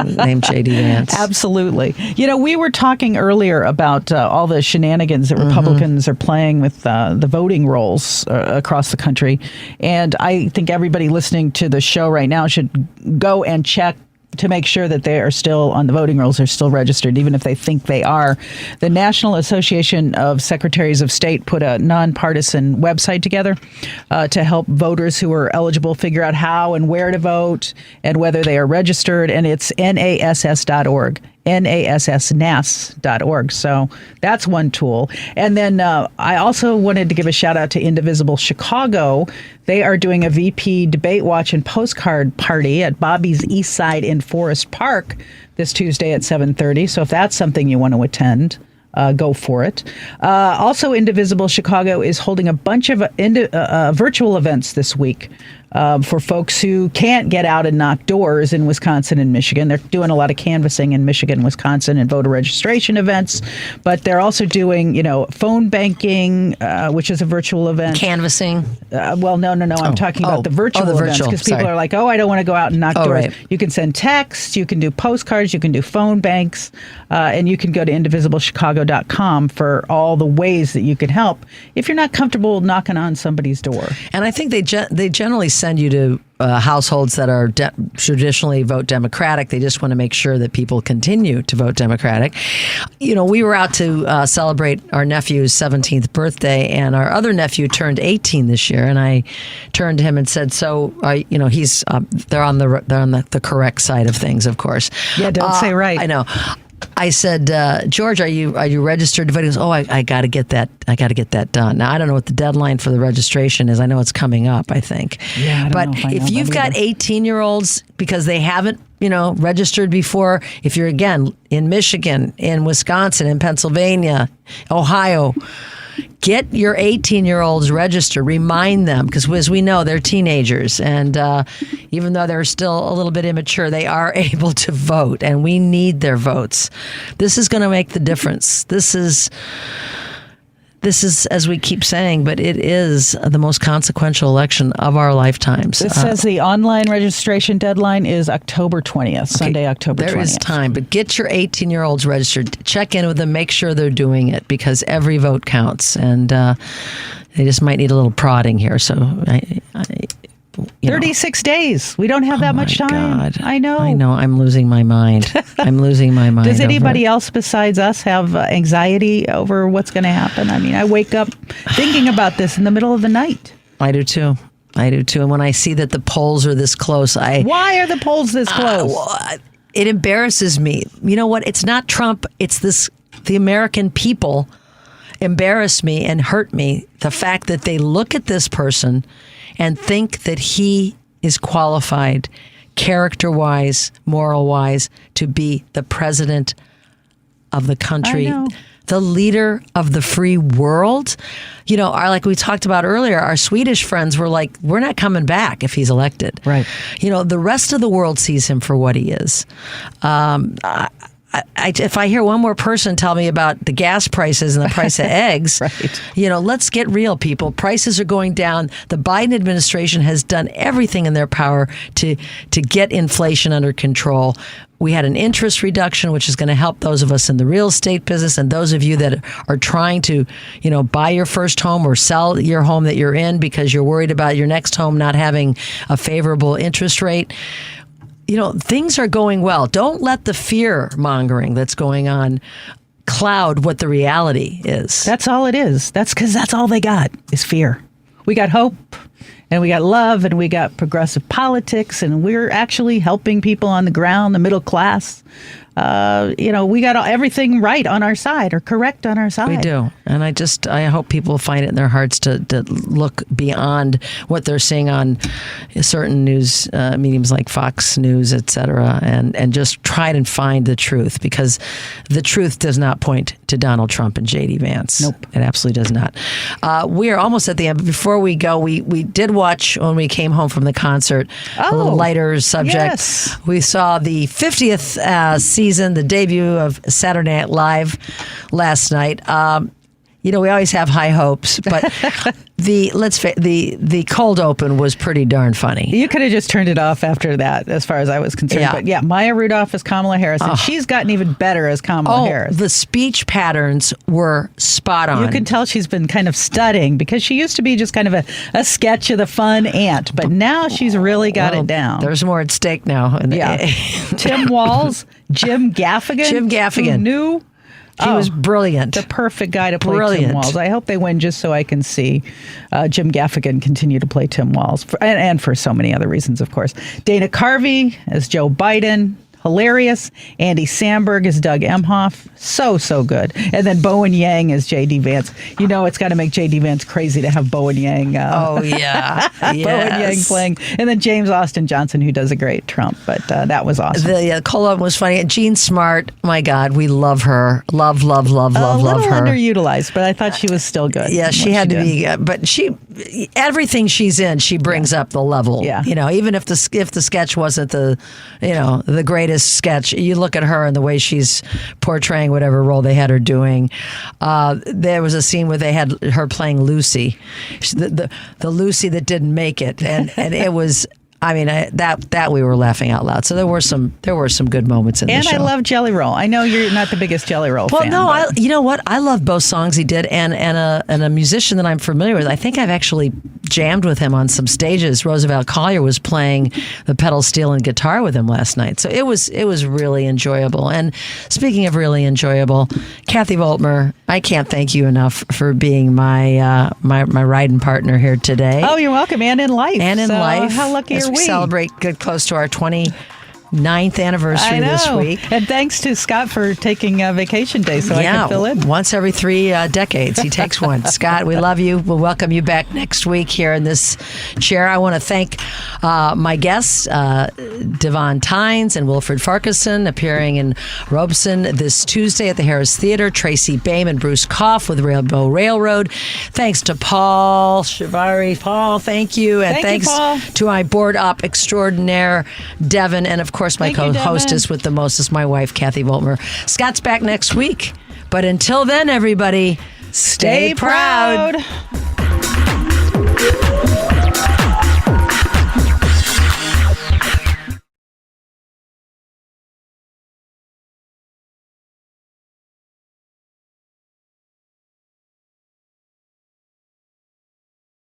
S2: Named J.D. Vance.
S3: Absolutely. We were talking earlier about all the shenanigans that Republicans are playing with the voting rolls across the country. And I think everybody listening to the show right now should go and check to make sure that they are still on the voting rolls, are still registered, even if they think they are. The National Association of Secretaries of State put a nonpartisan website together to help voters who are eligible figure out how and where to vote and whether they are registered, and it's nass.org. nassnas.org. So that's one tool. And then I also wanted to give a shout out to Indivisible Chicago. They are doing a VP debate watch and postcard party at Bobby's East Side in Forest Park this Tuesday at 7:30. So if that's something you want to attend, go for it. Also, Indivisible Chicago is holding a bunch of virtual events this week for folks who can't get out and knock doors in Wisconsin and Michigan. They're doing a lot of canvassing in Michigan, Wisconsin, and voter registration events. But they're also doing, phone banking, which is a virtual event.
S2: Canvassing?
S3: No. I'm talking about the virtual events because people are like, I don't want to go out and knock doors. Right. You can send texts, you can do postcards, you can do phone banks, and you can go to indivisiblechicago.com for all the ways that you can help if you're not comfortable knocking on somebody's door.
S2: And I think they generally send you to households that are traditionally vote Democratic. They just want to make sure that people continue to vote Democratic. We were out to celebrate our nephew's 17th birthday, and our other nephew turned 18 this year. And I turned to him and said, "So, he's they're on the correct side of things, of course."
S3: Yeah, don't say right.
S2: I know. I said, "George, are you registered to vote?" He goes, "Oh, I got to get that. I got to get that done." Now, I don't know what the deadline for the registration is. I know it's coming up, I think.
S3: Yeah,
S2: but if you've got 18-year-olds because they haven't, registered before, if you're again in Michigan, in Wisconsin, in Pennsylvania, Ohio, get your 18-year-olds registered. Remind them, because as we know, they're teenagers. And even though they're still a little bit immature, they are able to vote. And we need their votes. This is going to make the difference. This is, as we keep saying, but it is the most consequential election of our lifetimes.
S3: It says the online registration deadline is October 20th, Sunday, October 20th.
S2: There is time, but get your 18-year-olds registered. Check in with them. Make sure they're doing it, because every vote counts. And they just might need a little prodding here. So
S3: 36 days. We don't have that much time.
S2: God.
S3: I know.
S2: I'm losing my mind. I'm losing my mind.
S3: Does anybody else besides us have anxiety over what's going to happen? I mean, I wake up thinking about this in the middle of the night.
S2: I do too. And when I see that the polls are this close,
S3: why are the polls this close?
S2: It embarrasses me. You know what? It's not Trump. It's the American people embarrass me and hurt me. The fact that they look at this person and think that he is qualified, character-wise, moral-wise, to be the president of the country, the leader of the free world. Like we talked about earlier, our Swedish friends were like, we're not coming back if he's elected.
S3: Right.
S2: The rest of the world sees him for what he is. If I hear one more person tell me about the gas prices and the price of eggs,
S3: right.
S2: Let's get real, people. Prices are going down. The Biden administration has done everything in their power to get inflation under control. We had an interest reduction, which is going to help those of us in the real estate business and those of you that are trying to, buy your first home or sell your home that you're in because you're worried about your next home not having a favorable interest rate. Things are going well. Don't let the fear mongering that's going on cloud what the reality is.
S3: That's all it is. That's because that's all they got is fear. We got hope, and we got love, and we got progressive politics, and we're actually helping people on the ground, the middle class. We got everything right on our side, or correct on our side.
S2: We do. And I hope people find it in their hearts to look beyond what they're seeing on certain news mediums like Fox News, et cetera, and just try and find the truth, because the truth does not point to Donald Trump and J.D. Vance.
S3: Nope.
S2: It absolutely does not. We are almost at the end. But before we go, we did watch, when we came home from the concert, a little lighter subject.
S3: Yes.
S2: We saw the 50th season, the debut of Saturday Night Live last night. We always have high hopes, but the cold open was pretty darn funny.
S3: You could have just turned it off after that, as far as I was concerned.
S2: Yeah.
S3: But yeah, Maya Rudolph as Kamala Harris, and she's gotten even better as Kamala Harris.
S2: The speech patterns were spot on.
S3: You can tell she's been kind of studying, because she used to be just kind of a sketch of the fun aunt, but now she's really got it down.
S2: There's more at stake now.
S3: Yeah. Tim Walz, Jim Gaffigan. Who knew?
S2: He was brilliant.
S3: The perfect guy to play Tim Walz. I hope they win just so I can see Jim Gaffigan continue to play Tim Walz. And for so many other reasons, of course. Dana Carvey as Joe Biden. Hilarious. Andy Samberg as Doug Emhoff. So good. And then Bowen Yang as J.D. Vance. It's got to make J.D. Vance crazy to have Bowen Yang.
S2: Bowen
S3: Yang playing. And then James Austin Johnson, who does a great Trump. But that was awesome.
S2: The Cola was funny. Jean Smart, my God, we love her. Love her.
S3: A little underutilized, but I thought she was still good.
S2: Yeah, she had to be. But everything she's in, she brings up the level.
S3: Yeah.
S2: Even if the sketch wasn't the greatest sketch, you look at her and the way she's portraying whatever role they had her doing. There was a scene where they had her playing Lucy, the Lucy that didn't make it, and it was I mean, that we were laughing out loud. So there were some good moments in the show.
S3: And I love Jelly Roll. I know you're not the biggest Jelly Roll fan.
S2: Well, no, you know what? I love both songs he did, and a musician that I'm familiar with. I think I've actually jammed with him on some stages. Roosevelt Collier was playing the pedal steel and guitar with him last night. So it was really enjoyable. And speaking of really enjoyable, Kathy Voltmer, I can't thank you enough for being my riding partner here today.
S3: Oh, you're welcome. And in life.
S2: Life.
S3: How lucky are we?
S2: Celebrate good close to our 29th anniversary this week.
S3: And thanks to Scott for taking a vacation day so I can fill in.
S2: Once every 3 decades, he takes one. Scott, we love you. We'll welcome you back next week here in this chair. I want to thank my guests, Davone Tynes and Wilfred Farquharson, appearing in Robeson this Tuesday at the Harris Theater. Tracy Baim and Bruce Koff with Rainbow Railroad. Thanks to Paul Shivari. Paul, thank you. And thanks to my board up extraordinaire, Devon, and of course my co-hostess with the mostest, my wife, Kathy Voltmer. Scott's back next week. But until then, everybody, stay proud.